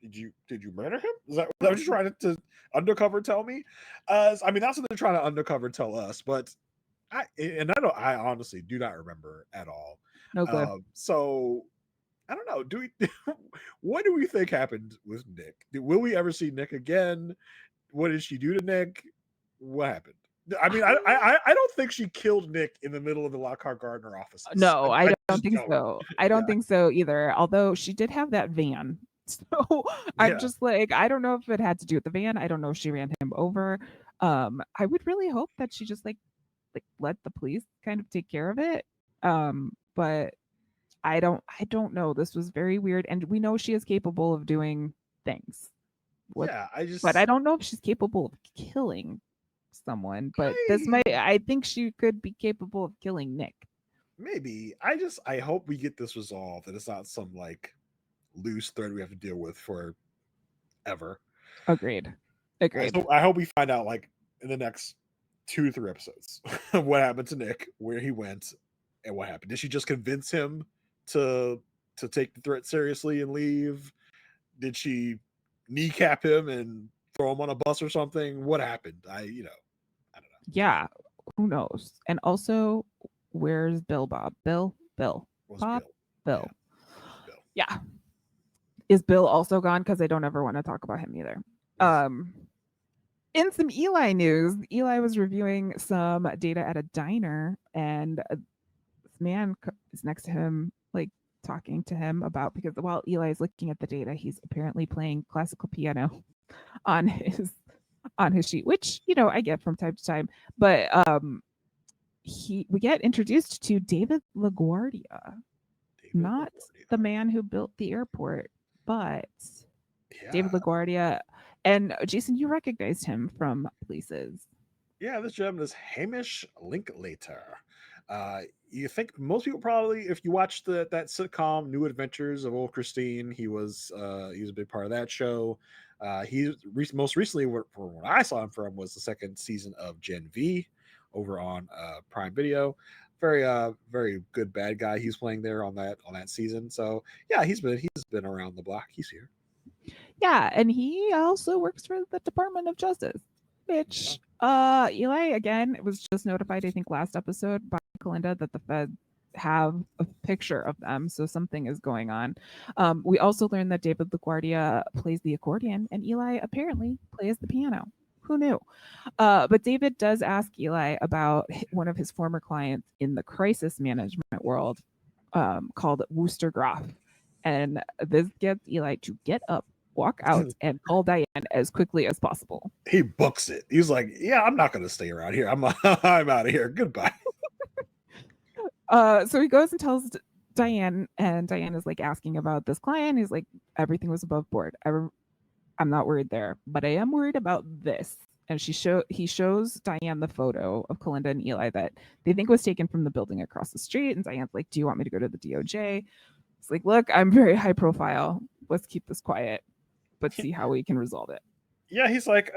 [SPEAKER 1] did you murder him? Is that what you're trying to undercover tell me? I mean, that's what they're trying to undercover tell us, but I honestly do not remember at all.
[SPEAKER 2] No clue.
[SPEAKER 1] So I don't know. What do we think happened with Nick? Will we ever see Nick again? What did she do to Nick? What happened? I mean, I don't think she killed Nick in the middle of the Lockhart Gardner offices.
[SPEAKER 2] No, I don't
[SPEAKER 1] just
[SPEAKER 2] think so. I don't think so either. Although she did have that van. So I'm just like, I don't know if it had to do with the van. I don't know if she ran him over. I would really hope that she just like let the police kind of take care of it. But I don't know. This was very weird. And we know she is capable of doing things. But I don't know if she's capable of killing someone. But I think she could be capable of killing Nick.
[SPEAKER 1] Maybe. I hope we get this resolved and it's not some like loose thread we have to deal with for ever.
[SPEAKER 2] Agreed.
[SPEAKER 1] I hope we find out like in the next 2 to 3 episodes what happened to Nick, where he went, and what happened. Did she just convince him to take the threat seriously and leave? Did she kneecap him and throw him on a bus or something? What happened? I don't know.
[SPEAKER 2] Yeah, who knows? And also, where's Bill Bob? Bill? Bob? Bill. Yeah. Is Bill also gone? Because I don't ever want to talk about him either. In some Eli news, Eli was reviewing some data at a diner, and this man is next to him, like talking to him about, because while Eli is looking at the data, he's apparently playing classical piano on his sheet, which I get from time to time. But we get introduced to David LaGuardia, not the man who built the airport, but David LaGuardia. And Jason, you recognized him from places.
[SPEAKER 1] Yeah, this gentleman is Hamish Linklater. You think most people probably, if you watched that sitcom New Adventures of Old Christine, he was a big part of that show. Most recently, from what I saw him from, was the second season of Gen V over on Prime Video. Very good bad guy he's playing there on that season. So yeah, he's been around the block. He's here.
[SPEAKER 2] Yeah, and he also works for the Department of Justice, which Eli again was just notified, I think last episode, by Kalinda that the Fed have a picture of them, so something is going on. We also learned that David LaGuardia plays the accordion, and Eli apparently plays the piano. Who knew? But David does ask Eli about one of his former clients in the crisis management world, called Wooster Groff, and this gets Eli to get up, walk out, and call Diane as quickly as possible.
[SPEAKER 1] He books it. He's like, yeah, I'm not going to stay around here. I'm out of here. Goodbye.
[SPEAKER 2] So he goes and tells Diane, and Diane is like asking about this client. He's like, everything was above board. I'm not worried there, but I am worried about this. And he shows Diane the photo of Kalinda and Eli that they think was taken from the building across the street. And Diane's like, do you want me to go to the DOJ? It's like, look, I'm very high profile. Let's keep this quiet, but see how we can resolve it.
[SPEAKER 1] Yeah, he's like,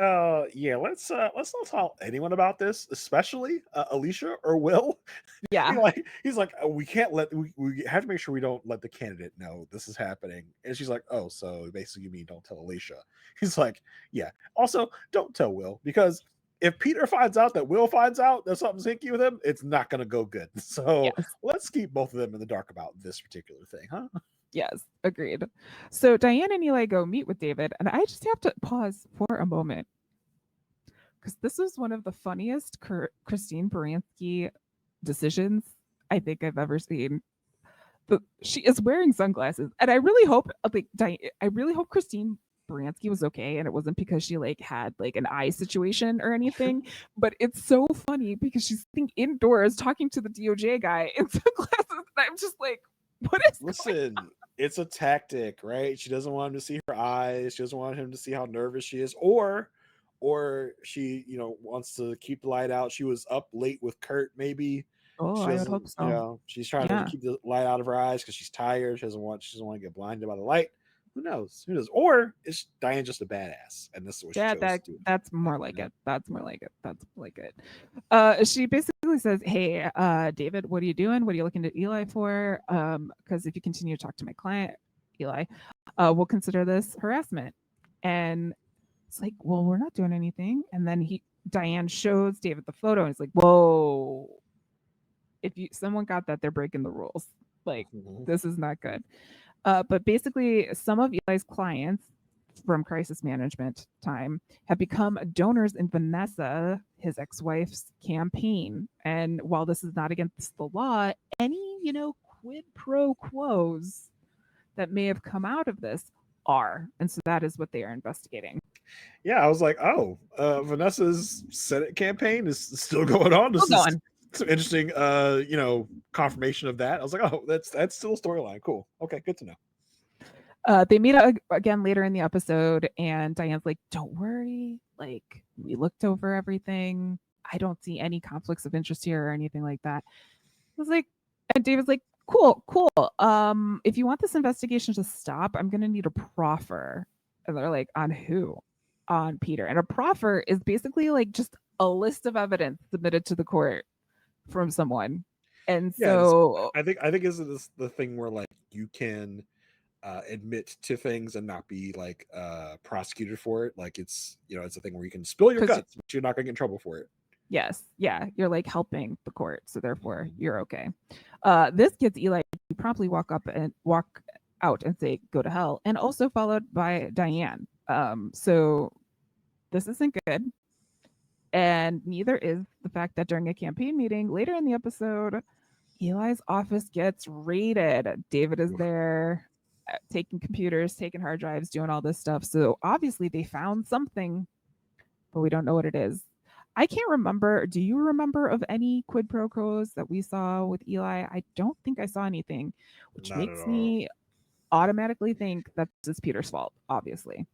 [SPEAKER 1] yeah, let's not tell anyone about this, especially Alicia or Will.
[SPEAKER 2] Yeah,
[SPEAKER 1] he's like, we can't we have to make sure we don't let the candidate know this is happening. And she's like, oh, so basically you mean don't tell Alicia? He's like, yeah. Also, don't tell Will, because if Peter finds out that Will finds out that something's hinky with him, it's not going to go good. So let's keep both of them in the dark about this particular thing, huh?
[SPEAKER 2] Yes, agreed. So Diane and Eli go meet with David, and I just have to pause for a moment because this is one of the funniest Christine Baranski decisions I think I've ever seen. But she is wearing sunglasses, and I really hope, Christine Baranski was okay, and it wasn't because she had an eye situation or anything. But it's so funny because she's sitting indoors talking to the DOJ guy in sunglasses, I'm just like, what is going
[SPEAKER 1] Listen, it's a tactic, right? She doesn't want him to see her eyes. She doesn't want him to see how nervous she is, or she, wants to keep the light out. She was up late with Kurt, maybe.
[SPEAKER 2] Oh,
[SPEAKER 1] She
[SPEAKER 2] I would
[SPEAKER 1] doesn't,
[SPEAKER 2] hope so.
[SPEAKER 1] she's trying to
[SPEAKER 2] Yeah.
[SPEAKER 1] keep the light out of her eyes because she's tired. She doesn't want to get blinded by the light. Who knows? Who knows? Or is Diane just a badass, and this is what she
[SPEAKER 2] Yeah,
[SPEAKER 1] chose to do?
[SPEAKER 2] that's more like it. That's more like it. That's like it. She basically says, "Hey, David, what are you doing? What are you looking to Eli for? Because if you continue to talk to my client, Eli, we'll consider this harassment." And it's like, well, we're not doing anything. And then Diane shows David the photo, and it's like, whoa, if someone got that, they're breaking the rules. Like, this is not good. But basically, some of Eli's clients from crisis management time have become donors in Vanessa, his ex-wife's campaign. And while this is not against the law, any, quid pro quos that may have come out of this are. And so that is what they are investigating.
[SPEAKER 1] Yeah, I was like, oh, Vanessa's Senate campaign is still going on. This
[SPEAKER 2] Still
[SPEAKER 1] is
[SPEAKER 2] going.
[SPEAKER 1] some interesting, confirmation of that. I was like, oh, that's still a storyline. Cool. Okay, good to know.
[SPEAKER 2] They meet again later in the episode, and Diane's like, "Don't worry, like we looked over everything. I don't see any conflicts of interest here or anything like that." I was like, and David's like, "Cool, cool. If you want this investigation to stop, I'm gonna need a proffer." And they're like, "On who?" "On Peter." And a proffer is basically like just a list of evidence submitted to the court from someone. And
[SPEAKER 1] Yeah,
[SPEAKER 2] so,
[SPEAKER 1] I think is this the thing where like you can admit to things and not be like prosecuted for it. Like it's a thing where you can spill your
[SPEAKER 2] because
[SPEAKER 1] guts, but you're not gonna get in trouble for it.
[SPEAKER 2] yes, yeah, you're like helping the court, so therefore you're okay. This gets Eli to promptly walk out and say, "Go to hell," and also followed by Diane. So this isn't good, and neither is the fact that during a campaign meeting later in the episode, Eli's office gets raided. David is there, taking computers, taking hard drives, doing all this stuff. So obviously they found something, but we don't know what it is. I can't remember. Do you remember of any quid pro quos that we saw with Eli? I don't think I saw anything, which
[SPEAKER 1] Not at
[SPEAKER 2] makes
[SPEAKER 1] all.
[SPEAKER 2] me automatically think that this is Peter's fault, obviously.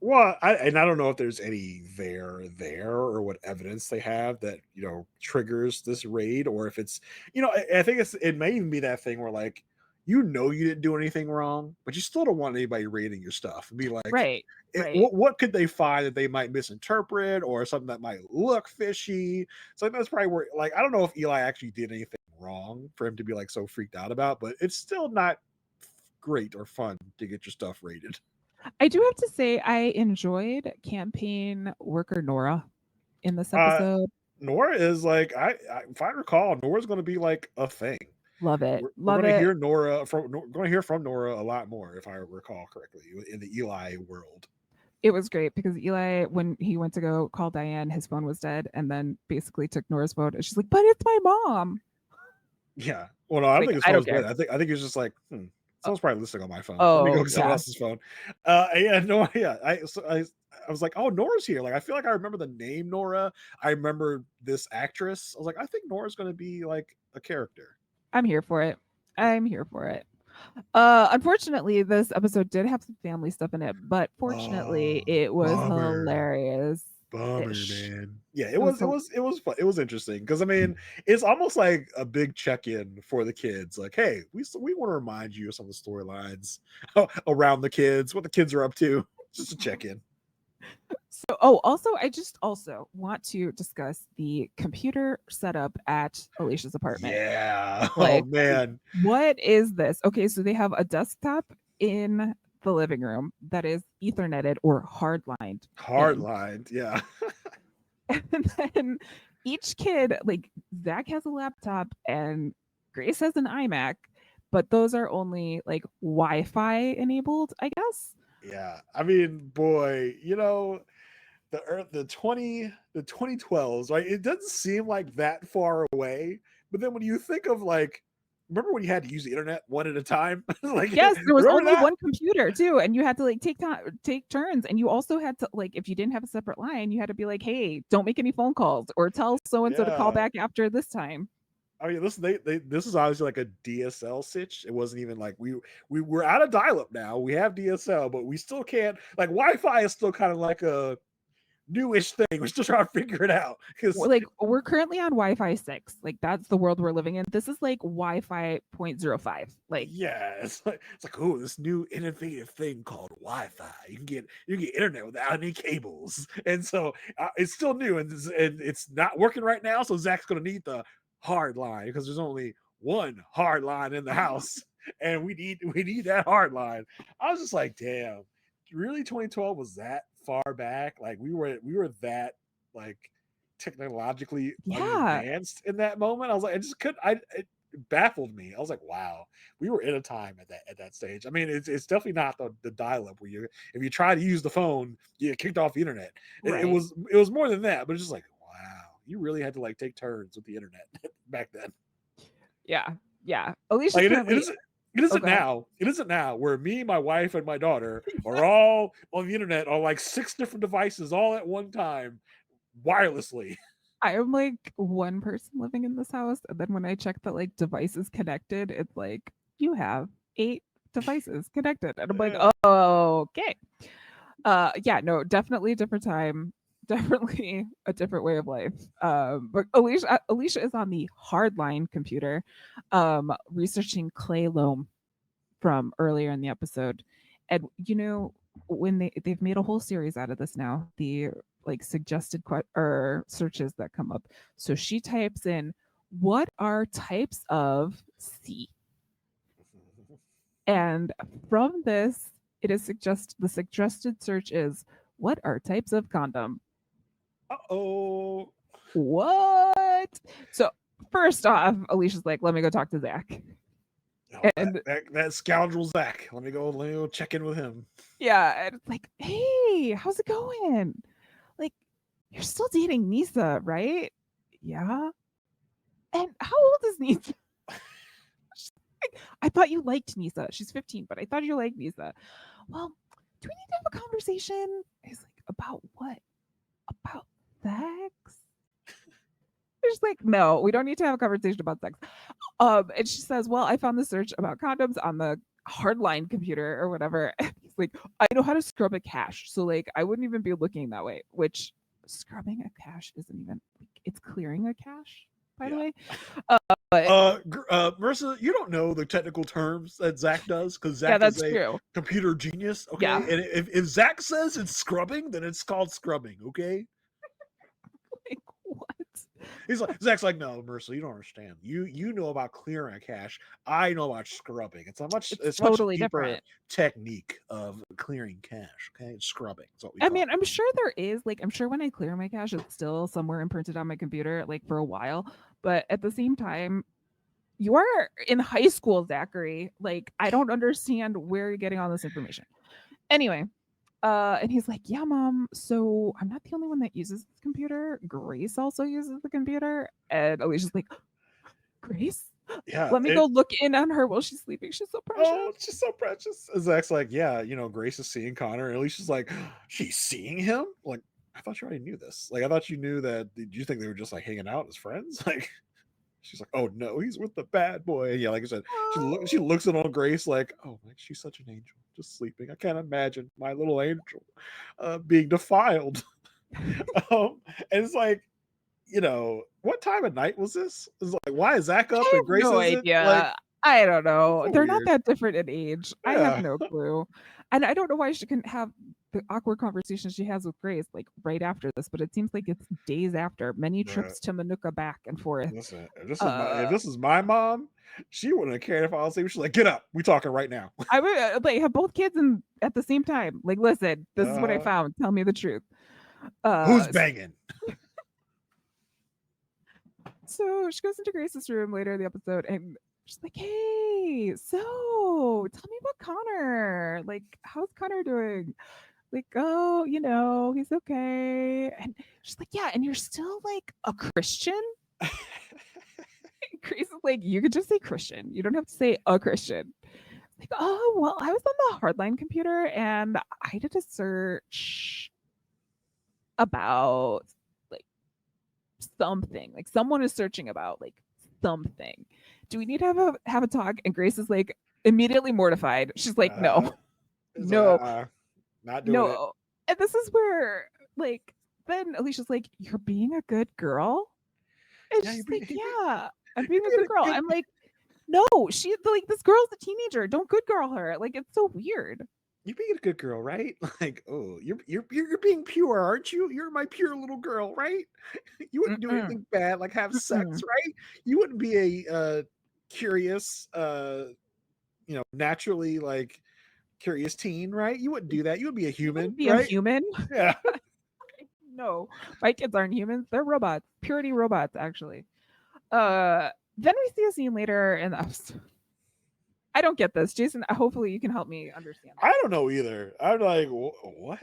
[SPEAKER 1] Well, I don't know if there's any there or what evidence they have that triggers this raid, or if it's I think it may even be that thing where like you didn't do anything wrong, but you still don't want anybody raiding your stuff. And be like,
[SPEAKER 2] Right, right.
[SPEAKER 1] what could they find that they might misinterpret, or something that might look fishy? So that's probably where, like, I don't know if Eli actually did anything wrong for him to be like so freaked out about, but it's still not great or fun to get your stuff raided.
[SPEAKER 2] I do have to say I enjoyed campaign worker Nora in this
[SPEAKER 1] Uh,
[SPEAKER 2] episode.
[SPEAKER 1] Nora is like, if I recall, Nora's going to be like a thing.
[SPEAKER 2] Love it.
[SPEAKER 1] We're
[SPEAKER 2] Love
[SPEAKER 1] going to
[SPEAKER 2] it.
[SPEAKER 1] hear going to hear from Nora a lot more, if I recall correctly, in the Eli world.
[SPEAKER 2] It was great because Eli, when he went to go call Diane, his phone was dead, and then basically took Nora's phone, and she's like, "But it's my mom."
[SPEAKER 1] Yeah. Well, no, I don't
[SPEAKER 2] Like,
[SPEAKER 1] think his
[SPEAKER 2] I don't
[SPEAKER 1] phone's
[SPEAKER 2] care.
[SPEAKER 1] dead. I think he's just like,
[SPEAKER 2] Uh,
[SPEAKER 1] someone's probably listening on my phone. Let me go
[SPEAKER 2] oh
[SPEAKER 1] get someone
[SPEAKER 2] yeah,
[SPEAKER 1] else's phone. Yeah, no, yeah. I was like, oh, Nora's here. Like, I feel like I remember the name Nora. I remember this actress. I was like, I think Nora's going to be like a character.
[SPEAKER 2] I'm here for it. I'm here for it. Unfortunately, this episode did have some family stuff in it, but fortunately,
[SPEAKER 1] Oh,
[SPEAKER 2] it was
[SPEAKER 1] bummer.
[SPEAKER 2] hilarious.
[SPEAKER 1] Bummer,
[SPEAKER 2] Ish.
[SPEAKER 1] man. Yeah,
[SPEAKER 2] It was
[SPEAKER 1] it was fun. It was interesting because I mean, it's almost like a big check-in for the kids. Like, hey, we want to remind you of some of the storylines around the kids, what the kids are up to. Just a check-in.
[SPEAKER 2] so. Oh, also, I just also want to discuss the computer setup at Alicia's apartment.
[SPEAKER 1] Yeah. Oh
[SPEAKER 2] Like,
[SPEAKER 1] man.
[SPEAKER 2] what is this? Okay, so they have a desktop in the living room that is etherneted or hardlined in.
[SPEAKER 1] Hardlined. Yeah.
[SPEAKER 2] And then each kid, like Zach has a laptop and Grace has an iMac, but those are only like Wi-Fi enabled, I guess.
[SPEAKER 1] Yeah. I mean, boy, the 2012s, right? It doesn't seem like that far away, but then when you think of like, remember when you had to use the internet one at a time? Like,
[SPEAKER 2] Yes, there was
[SPEAKER 1] remember
[SPEAKER 2] only
[SPEAKER 1] that?
[SPEAKER 2] one computer too, and you had to like take turns, and you also had to like if you didn't have a separate line, you had to be like, "Hey, don't make any phone calls or tell so and so to call
[SPEAKER 1] Yeah.
[SPEAKER 2] back after this time."
[SPEAKER 1] I mean, this is obviously like a DSL sitch. It wasn't even like we're out of dial up now. We have DSL, but we still can't, like, Wi-Fi is still kind of like a newish thing. We're still trying to figure it out because
[SPEAKER 2] We're currently on Wi-Fi 6. Like that's the world we're living in. This is like Wi-Fi 0.05. Like
[SPEAKER 1] yeah, it's like, oh, this new innovative thing called Wi-Fi. You can get internet without any cables, and so it's still new and it's not working right now. So Zach's gonna need the hard line because there's only one hard line in the house, and we need that hard line. I was just like, damn, really, 2012 was that far back? Like we were that like technologically
[SPEAKER 2] yeah,
[SPEAKER 1] advanced in that moment. I was like, I just couldn't. It baffled me. I was like, wow, we were in a time at that stage. I mean, it's definitely not the dial up where you if you try to use the phone, you get kicked off the internet.
[SPEAKER 2] right.
[SPEAKER 1] It was more than that, but it's just like, wow, you really had to like take turns with the internet back then.
[SPEAKER 2] Yeah. Yeah. Alicia's
[SPEAKER 1] Like
[SPEAKER 2] currently
[SPEAKER 1] it
[SPEAKER 2] oh
[SPEAKER 1] isn't
[SPEAKER 2] god.
[SPEAKER 1] now. It isn't now where me, my wife, and my daughter are all on the internet on like 6 different devices all at one time, wirelessly.
[SPEAKER 2] I am like one person living in this house, and then when I check the like devices connected, it's like you have 8 devices connected. And I'm like,
[SPEAKER 1] Yeah.
[SPEAKER 2] "Oh, okay." Yeah, no, definitely a different time. Definitely a different way of life. But Alicia is on the hardline computer, researching clay loam from earlier in the episode. And when they've made a whole series out of this now, the like suggested or searches that come up. So she types in, what are types of C? And from this, the suggested search is, what are types of condom?
[SPEAKER 1] Uh-oh.
[SPEAKER 2] What? So first off, Alicia's like, let me go talk to Zach.
[SPEAKER 1] Oh,
[SPEAKER 2] And
[SPEAKER 1] that scoundrel Zach. Let me go check in with him.
[SPEAKER 2] yeah, and it's like, hey, how's it going? Like, you're still dating Nisa, right? Yeah. And how old is Nisa? I thought you liked Nisa. She's 15, but I thought you liked Nisa. Well, do we need to have a conversation? He's like, about what? About sex? She's like, no, we don't need to have a conversation about sex. And she says, well, I found the search about condoms on the hardline computer or whatever. And he's like, I know how to scrub a cache. So like I wouldn't even be looking that way, which scrubbing a cache isn't even like, it's clearing a cache, by the
[SPEAKER 1] Yeah.
[SPEAKER 2] way. But
[SPEAKER 1] Marissa, you don't know the technical terms that Zach does because
[SPEAKER 2] yeah,
[SPEAKER 1] Zach is
[SPEAKER 2] that's
[SPEAKER 1] a
[SPEAKER 2] true.
[SPEAKER 1] computer genius. Okay,
[SPEAKER 2] Yeah.
[SPEAKER 1] and if Zach says it's scrubbing, then it's called scrubbing. Okay,
[SPEAKER 2] Like what?
[SPEAKER 1] he's like Zach's like, no, Marissa, you don't understand. You know about clearing a cache. I know about scrubbing.
[SPEAKER 2] It's
[SPEAKER 1] It's much
[SPEAKER 2] totally
[SPEAKER 1] deeper
[SPEAKER 2] different.
[SPEAKER 1] technique of clearing cache. Okay, it's scrubbing. That's what we
[SPEAKER 2] I
[SPEAKER 1] call
[SPEAKER 2] mean,
[SPEAKER 1] it.
[SPEAKER 2] I'm sure there is like I'm sure when I clear my cache, it's still somewhere imprinted on my computer, like for a while. But at the same time, you are in high school, Zachary. Like, I don't understand where you're getting all this information. Anyway, and he's like, yeah, mom. So I'm not the only one that uses this computer. Grace also uses the computer. And Alicia's like, Grace?
[SPEAKER 1] Yeah,
[SPEAKER 2] Let me go look in on her while she's sleeping. She's so precious.
[SPEAKER 1] oh, it's just so precious. Zach's like, yeah, Grace is seeing Connor. And Alicia's like, she's seeing him? Like, I thought you already knew this. Like, I thought you knew that. Did you think they were just like hanging out as friends? Like, she's like, oh no, he's with the bad boy. And yeah, like I said, she looks in on Grace like, oh, like, she's such an angel, just sleeping. I can't imagine my little angel being defiled. And it's like, what time of night was this? It's like, why is Zach up
[SPEAKER 2] I
[SPEAKER 1] and
[SPEAKER 2] have
[SPEAKER 1] Grace
[SPEAKER 2] no
[SPEAKER 1] isn't? Like,
[SPEAKER 2] idea. I don't know.
[SPEAKER 1] so
[SPEAKER 2] They're not
[SPEAKER 1] weird.
[SPEAKER 2] that different in age. I have
[SPEAKER 1] Yeah.
[SPEAKER 2] no clue. And I don't know why she couldn't have the awkward conversation she has with Grace like right after this, but it seems like it's days after, many
[SPEAKER 1] Bruh.
[SPEAKER 2] trips to Minooka back and forth.
[SPEAKER 1] Listen, if
[SPEAKER 2] Uh
[SPEAKER 1] this is my mom, she wouldn't have cared if I was asleep. She's like, get up, we talking right now.
[SPEAKER 2] I would like have both kids in at the same time. Like, listen, this is what I
[SPEAKER 1] Uh,
[SPEAKER 2] found. Tell me the truth.
[SPEAKER 1] who's
[SPEAKER 2] Uh
[SPEAKER 1] banging?
[SPEAKER 2] so she goes into Grace's room later in the episode and she's like, hey, so tell me about Connor. Like, how's Connor doing? Like, oh, he's okay. And she's like, yeah, and you're still like a Christian? Grace is like, you could just say Christian. You don't have to say a Christian. Like, oh, well, I was on the hardline computer and I did a search about like something. Like someone is searching about like something. Do we need to have a talk? And Grace is like immediately mortified. She's like, no,
[SPEAKER 1] It's
[SPEAKER 2] no,
[SPEAKER 1] like, not doing it.
[SPEAKER 2] no. And this is where like then Alicia's like, you're being a good girl. And
[SPEAKER 1] Yeah,
[SPEAKER 2] she's like, yeah, I'm being
[SPEAKER 1] you're
[SPEAKER 2] a
[SPEAKER 1] being
[SPEAKER 2] good girl.
[SPEAKER 1] good.
[SPEAKER 2] I'm like, no, she like this girl's a teenager. Don't good girl her. Like it's so weird.
[SPEAKER 1] You're being a good girl, right? Like, oh, you're being pure, aren't you? You're my pure little girl, right? You wouldn't do
[SPEAKER 2] Mm-mm,
[SPEAKER 1] anything bad, like have sex,
[SPEAKER 2] mm-mm.
[SPEAKER 1] right? You wouldn't be a curious, naturally like curious teen, right? You wouldn't do that. You would be a
[SPEAKER 2] You wouldn't
[SPEAKER 1] human,
[SPEAKER 2] be a
[SPEAKER 1] right?
[SPEAKER 2] human.
[SPEAKER 1] Yeah.
[SPEAKER 2] No, my kids aren't humans. They're robots. Purity robots, actually. Then we see a scene later, and I don't get this, Jason. Hopefully, you can help me understand.
[SPEAKER 1] I don't know either. I'm like, what?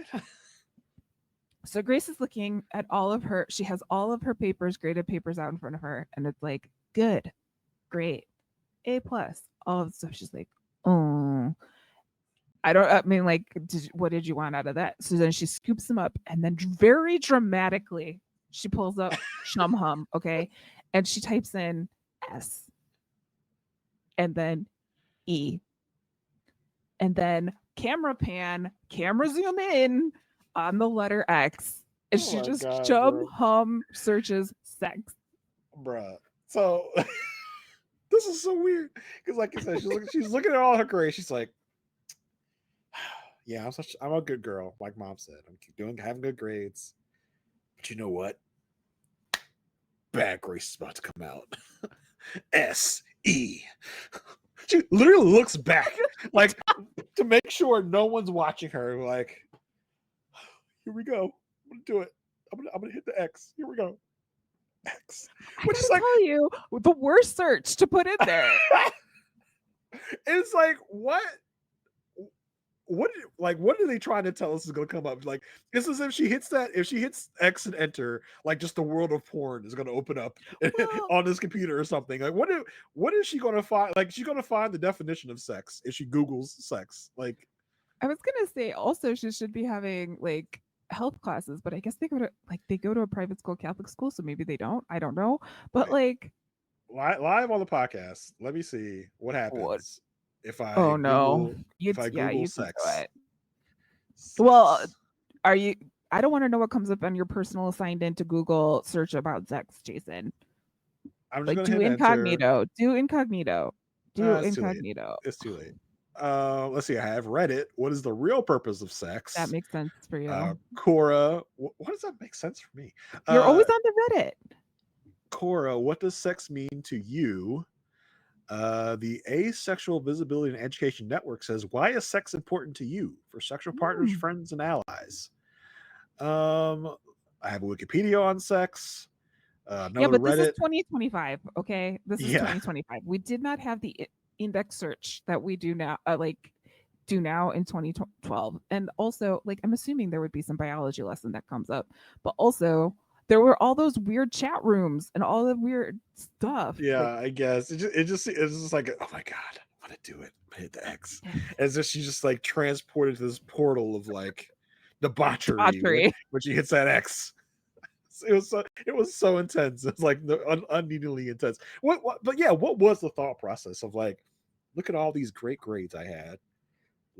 [SPEAKER 2] So Grace is looking at all of her. She has all of her papers, graded papers out in front of her, and it's like good, great, A plus, all of the stuff. She's like, oh, I don't. I mean, like, what did you want out of that? So then she scoops them up, and then very dramatically, she pulls up Chum Hum, okay, and she types in S, and then E, and then camera pan, camera zoom in on the letter X, and
[SPEAKER 1] Oh
[SPEAKER 2] she
[SPEAKER 1] my
[SPEAKER 2] just
[SPEAKER 1] god,
[SPEAKER 2] Chum
[SPEAKER 1] bro.
[SPEAKER 2] Hum searches sex.
[SPEAKER 1] Bruh. So this is so weird. Because like I said, she's looking at all her grades. She's like, yeah, I'm a good girl, like mom said. I'm having good grades. But you know what? Bad grace is about to come out. S-E. She literally looks back, like to make sure no one's watching her. Like, here we go. I'm gonna do it. I'm gonna hit the X. Here we go. X.
[SPEAKER 2] I
[SPEAKER 1] Which is
[SPEAKER 2] gotta
[SPEAKER 1] like
[SPEAKER 2] tell you, the worst search to put in there.
[SPEAKER 1] it's like what are they trying to tell us is going to come up? Like it's as if if she hits X and enter, like just the world of porn is going to open up
[SPEAKER 2] Well,
[SPEAKER 1] on this computer or something. Like what is she going to find? Like she's going to find the definition of sex if she Googles sex. Like
[SPEAKER 2] I was gonna say also she should be having like health classes, but I guess they go to a private school, Catholic school, so maybe they don't. I don't know. But like
[SPEAKER 1] live on the podcast. Let me see what
[SPEAKER 2] what?
[SPEAKER 1] happens if
[SPEAKER 2] Oh no.
[SPEAKER 1] I
[SPEAKER 2] Yeah,
[SPEAKER 1] Google
[SPEAKER 2] you can do
[SPEAKER 1] sex.
[SPEAKER 2] it. Well,
[SPEAKER 1] Sex.
[SPEAKER 2] are you I don't want to know what comes up on your personal signed into Google search about sex, Jason.
[SPEAKER 1] I'm just
[SPEAKER 2] Like
[SPEAKER 1] going to hit enter.
[SPEAKER 2] do incognito, do
[SPEAKER 1] It's too late.
[SPEAKER 2] incognito.
[SPEAKER 1] It's too late. Let's see. I have Reddit. What is the real purpose of
[SPEAKER 2] That
[SPEAKER 1] sex?
[SPEAKER 2] makes sense for you.
[SPEAKER 1] Cora. What does that make sense for me?
[SPEAKER 2] You're always on the Reddit.
[SPEAKER 1] Cora, what does sex mean to you? The Asexual Visibility and Education Network says, why is sex important to you for sexual partners,
[SPEAKER 2] Hmm.
[SPEAKER 1] friends, and allies? I have a Wikipedia on sex.
[SPEAKER 2] Yeah,
[SPEAKER 1] Another
[SPEAKER 2] but this is
[SPEAKER 1] Reddit.
[SPEAKER 2] 2025. Okay, this is
[SPEAKER 1] Yeah.
[SPEAKER 2] 2025. We did not have the index search that we do now. Do now in 2012, and also like I'm assuming there would be some biology lesson that comes up, but also there were all those weird chat rooms and all the weird stuff.
[SPEAKER 1] Yeah,
[SPEAKER 2] Like,
[SPEAKER 1] I guess it's just like, oh my god, I'm gonna do it. I hit the X, as if she's just like transported to this portal of like debauchery
[SPEAKER 2] debauchery.
[SPEAKER 1] when she hits that X. It was so intense. It's like unneedingly intense. But yeah, what was the thought process of like, look at all these great grades I had.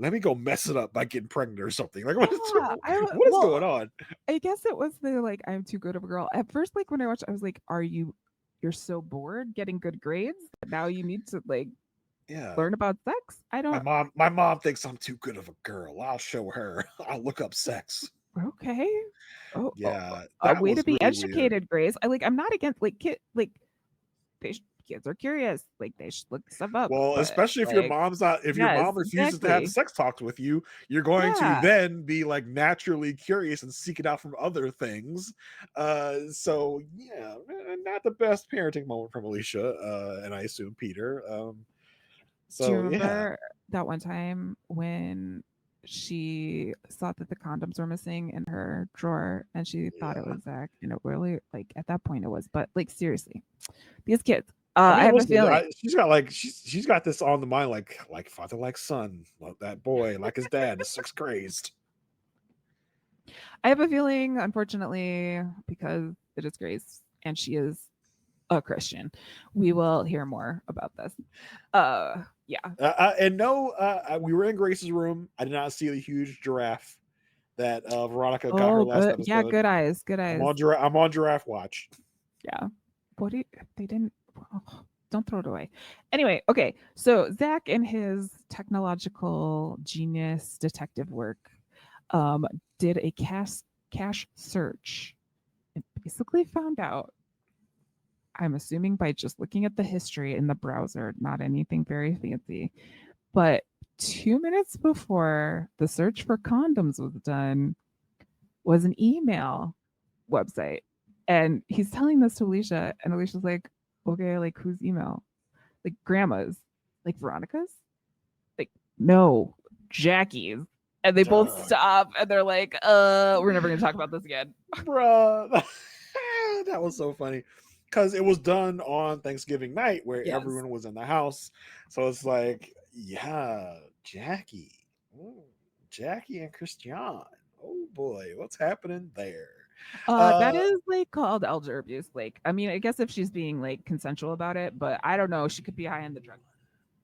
[SPEAKER 1] Let me go mess it up by getting pregnant or something. Like
[SPEAKER 2] Yeah,
[SPEAKER 1] what is going on?
[SPEAKER 2] I guess it was the like I'm too good of a girl. At first, like when I watched, I was like, you're so bored getting good grades that now you need to like
[SPEAKER 1] Yeah.
[SPEAKER 2] learn about sex? I don't.
[SPEAKER 1] My mom thinks I'm too good of a girl. I'll show her. I'll look up sex.
[SPEAKER 2] Okay.
[SPEAKER 1] Yeah,
[SPEAKER 2] A
[SPEAKER 1] that
[SPEAKER 2] way to
[SPEAKER 1] was
[SPEAKER 2] be
[SPEAKER 1] really weird.
[SPEAKER 2] educated, Grace. I'm not against like kids are curious. Like they should look stuff up.
[SPEAKER 1] Well,
[SPEAKER 2] But
[SPEAKER 1] especially
[SPEAKER 2] like,
[SPEAKER 1] if your
[SPEAKER 2] yes,
[SPEAKER 1] mom refuses to have
[SPEAKER 2] exactly.
[SPEAKER 1] sex talks with you, you're going to
[SPEAKER 2] Yeah.
[SPEAKER 1] then be like naturally curious and seek it out from other things. So yeah, not the best parenting moment from Alicia, and I assume Peter.
[SPEAKER 2] Do you
[SPEAKER 1] So yeah,
[SPEAKER 2] remember that one time when she thought that the condoms were missing in her drawer and she thought it
[SPEAKER 1] yeah.
[SPEAKER 2] was Zach and it really like at that point it was, but like seriously, these kids.
[SPEAKER 1] I
[SPEAKER 2] I
[SPEAKER 1] mean,
[SPEAKER 2] have a
[SPEAKER 1] listen,
[SPEAKER 2] feeling.
[SPEAKER 1] she's got this on the mind, like father, like son, like that boy, like his dad, is sex crazed.
[SPEAKER 2] I have a feeling, unfortunately, because it is Grace and she is a Christian. We will hear more about this. Yeah.
[SPEAKER 1] And no, we were in Grace's room. I did not see the huge giraffe that Veronica got her
[SPEAKER 2] Oh,
[SPEAKER 1] last
[SPEAKER 2] good. Yeah,
[SPEAKER 1] episode.
[SPEAKER 2] good eyes. Good
[SPEAKER 1] I'm
[SPEAKER 2] eyes.
[SPEAKER 1] on I'm on giraffe watch.
[SPEAKER 2] Yeah. What do you, they didn't, oh, don't throw it away. Anyway, okay. So Zach and his technological genius detective work um, did a cache search and basically found out, I'm assuming by just looking at the history in the browser, not anything very fancy, but 2 minutes before the search for condoms was done was an email website. And he's telling this to Alicia, and Alicia's like, okay, like whose email? Like grandma's, like Veronica's? Like, no, Jackie's. And they both
[SPEAKER 1] Duh.
[SPEAKER 2] stop and they're like, we're never gonna talk about this again.
[SPEAKER 1] Bruh. That was so funny. Because it was done on Thanksgiving night where
[SPEAKER 2] Yes.
[SPEAKER 1] everyone was in the house. So it's like, yeah, Jackie. Ooh, Jackie and Christian. Oh boy, what's happening there?
[SPEAKER 2] That is like called elder abuse. Like, I mean, I guess if she's being like consensual about it, but I don't know. She could be high on the drug.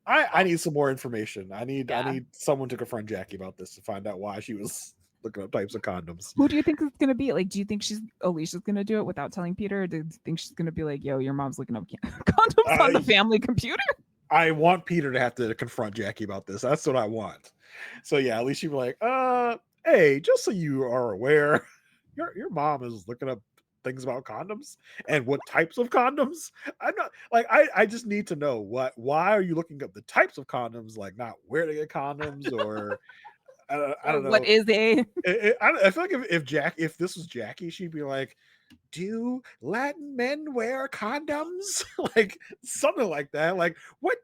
[SPEAKER 1] I need some more information. I need
[SPEAKER 2] Yeah.
[SPEAKER 1] someone to confront Jackie about this to find out why she was looking up types of condoms.
[SPEAKER 2] Who do you think it's gonna be? Like, do you think Alicia's gonna do it without telling Peter? Or do you think she's gonna be like, "Yo, your mom's looking up condoms on the family computer"?
[SPEAKER 1] I want Peter to have to confront Jackie about this. That's what I want. So yeah, at least she'd be like, hey, just so you are aware, your mom is looking up things about condoms and what types of condoms. I'm not like I just need to know why are you looking up the types of condoms, like not where to get condoms or I
[SPEAKER 2] Or
[SPEAKER 1] don't
[SPEAKER 2] what
[SPEAKER 1] know.
[SPEAKER 2] is a
[SPEAKER 1] I feel like if this was Jackie, she'd be like, do Latin men wear condoms? Like something like that. Like what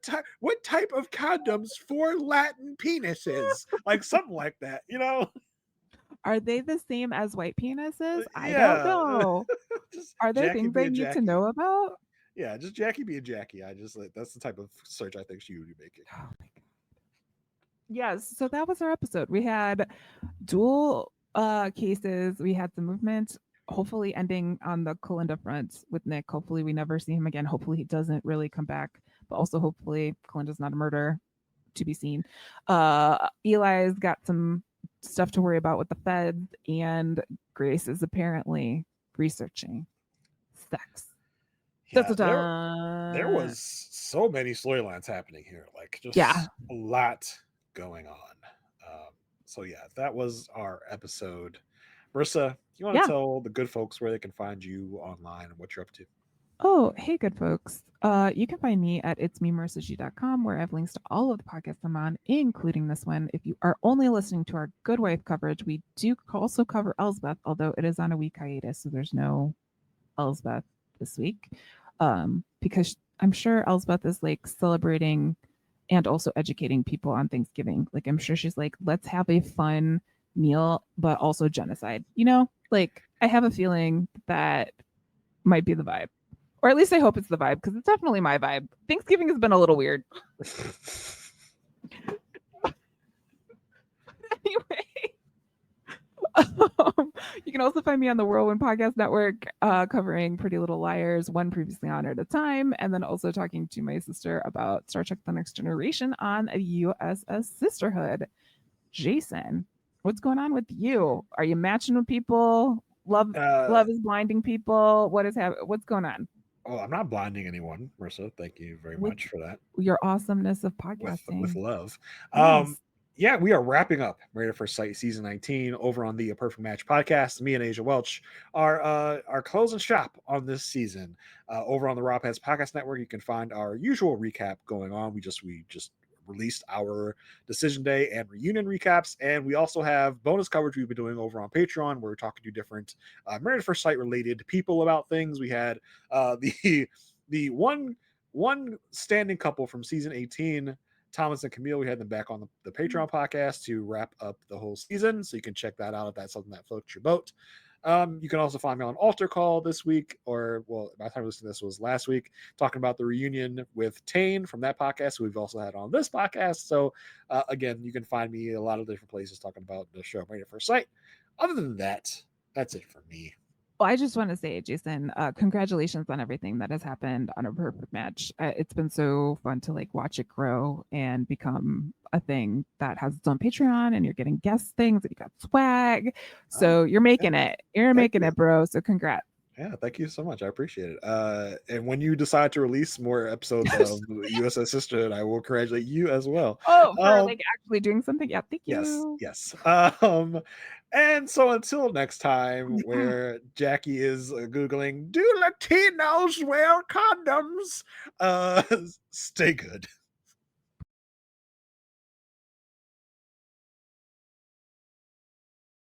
[SPEAKER 1] type of condoms for Latin penises? Like something like that, you know?
[SPEAKER 2] are they the same as white penises? I don't
[SPEAKER 1] Yeah.
[SPEAKER 2] know.
[SPEAKER 1] Just
[SPEAKER 2] Are there
[SPEAKER 1] Jackie
[SPEAKER 2] things I
[SPEAKER 1] being
[SPEAKER 2] need to
[SPEAKER 1] Jackie.
[SPEAKER 2] know about?
[SPEAKER 1] Yeah, just Jackie being Jackie. I just like that's the type of search I think she would be making.
[SPEAKER 2] Oh my god. Yes, so that was our episode. We had dual cases, we had some movement, hopefully ending on the Kalinda front with Nick. Hopefully we never see him again. Hopefully he doesn't really come back, but also hopefully Kalinda's not a murder to be seen. Eli's got some stuff to worry about with the feds, and Grace is apparently researching sex.
[SPEAKER 1] Yeah, there
[SPEAKER 2] Da-da-da.
[SPEAKER 1] was so many storylines happening here, like
[SPEAKER 2] Yeah.
[SPEAKER 1] just a lot going on. So yeah, that was our episode. Marissa, you want to
[SPEAKER 2] Yeah.
[SPEAKER 1] tell the good folks where they can find you online and what you're up to?
[SPEAKER 2] Oh, hey, good folks. You can find me at itsmemarissag.com, where I have links to all of the podcasts I'm on, including this one. If you are only listening to our Good Wife coverage, we do also cover Elsbeth, although it is on a week hiatus, so there's no Elsbeth this week. Because I'm sure Elsbeth is like celebrating and also educating people on Thanksgiving. Like, I'm sure she's like, let's have a fun meal, but also genocide. You know, like, I have a feeling that might be the vibe. Or at least I hope it's the vibe, because it's definitely my vibe. Thanksgiving has been a little weird. Anyway, you can also find me on the Whirlwind Podcast Network, covering Pretty Little Liars, one previously on at a time, and then also talking to my sister about Star Trek: The Next Generation on USS Sisterhood. Jason, what's going on with you? Are you matching with people? Love is blinding people. What's going on
[SPEAKER 1] Oh, I'm not blinding anyone, Marissa. Thank you very
[SPEAKER 2] with
[SPEAKER 1] much for that.
[SPEAKER 2] your awesomeness of
[SPEAKER 1] With
[SPEAKER 2] podcasting?
[SPEAKER 1] love.
[SPEAKER 2] Yes.
[SPEAKER 1] Yeah, we are wrapping up Married at First Sight season 19 over on the Perfect Match podcast. Me and Asia Welch are closing shop on this season. Over on the Raw Pads Podcast Network, you can find our usual recap going on. We just released our decision day and reunion recaps, and we also have bonus coverage we've been doing over on Patreon, where we're talking to different Married at First Sight related people about things. We had the one standing couple from season 18, Thomas and Camille. We had them back on the Patreon podcast to wrap up the whole season. So you can check that out if that's something that floats your boat. You can also find me on Altar Call this week, or well, by the time I listened to this was last week, talking about the reunion with Tane from that podcast, who we've also had on this podcast. So again, you can find me a lot of different places talking about the show Married at First Sight. Other than that, that's it for me.
[SPEAKER 2] Well, I just want to say, Jason, congratulations on everything that has happened on A Perfect Match. It's been so fun to like watch it grow and become a thing that has its own Patreon, and you're getting guest things, and you got swag.
[SPEAKER 1] Oh,
[SPEAKER 2] So you're
[SPEAKER 1] yeah,
[SPEAKER 2] making it. You're
[SPEAKER 1] thank
[SPEAKER 2] making
[SPEAKER 1] you.
[SPEAKER 2] it, bro. So congrats.
[SPEAKER 1] Yeah, thank you so much. I appreciate it. And when you decide to release more episodes of USS Sisterhood, I will congratulate you as well.
[SPEAKER 2] Oh, for
[SPEAKER 1] Um,
[SPEAKER 2] like actually doing something. Yeah, thank
[SPEAKER 1] yes,
[SPEAKER 2] you.
[SPEAKER 1] yes. And so until next time, where Jackie is Googling, do Latinos wear condoms? Uh, stay good.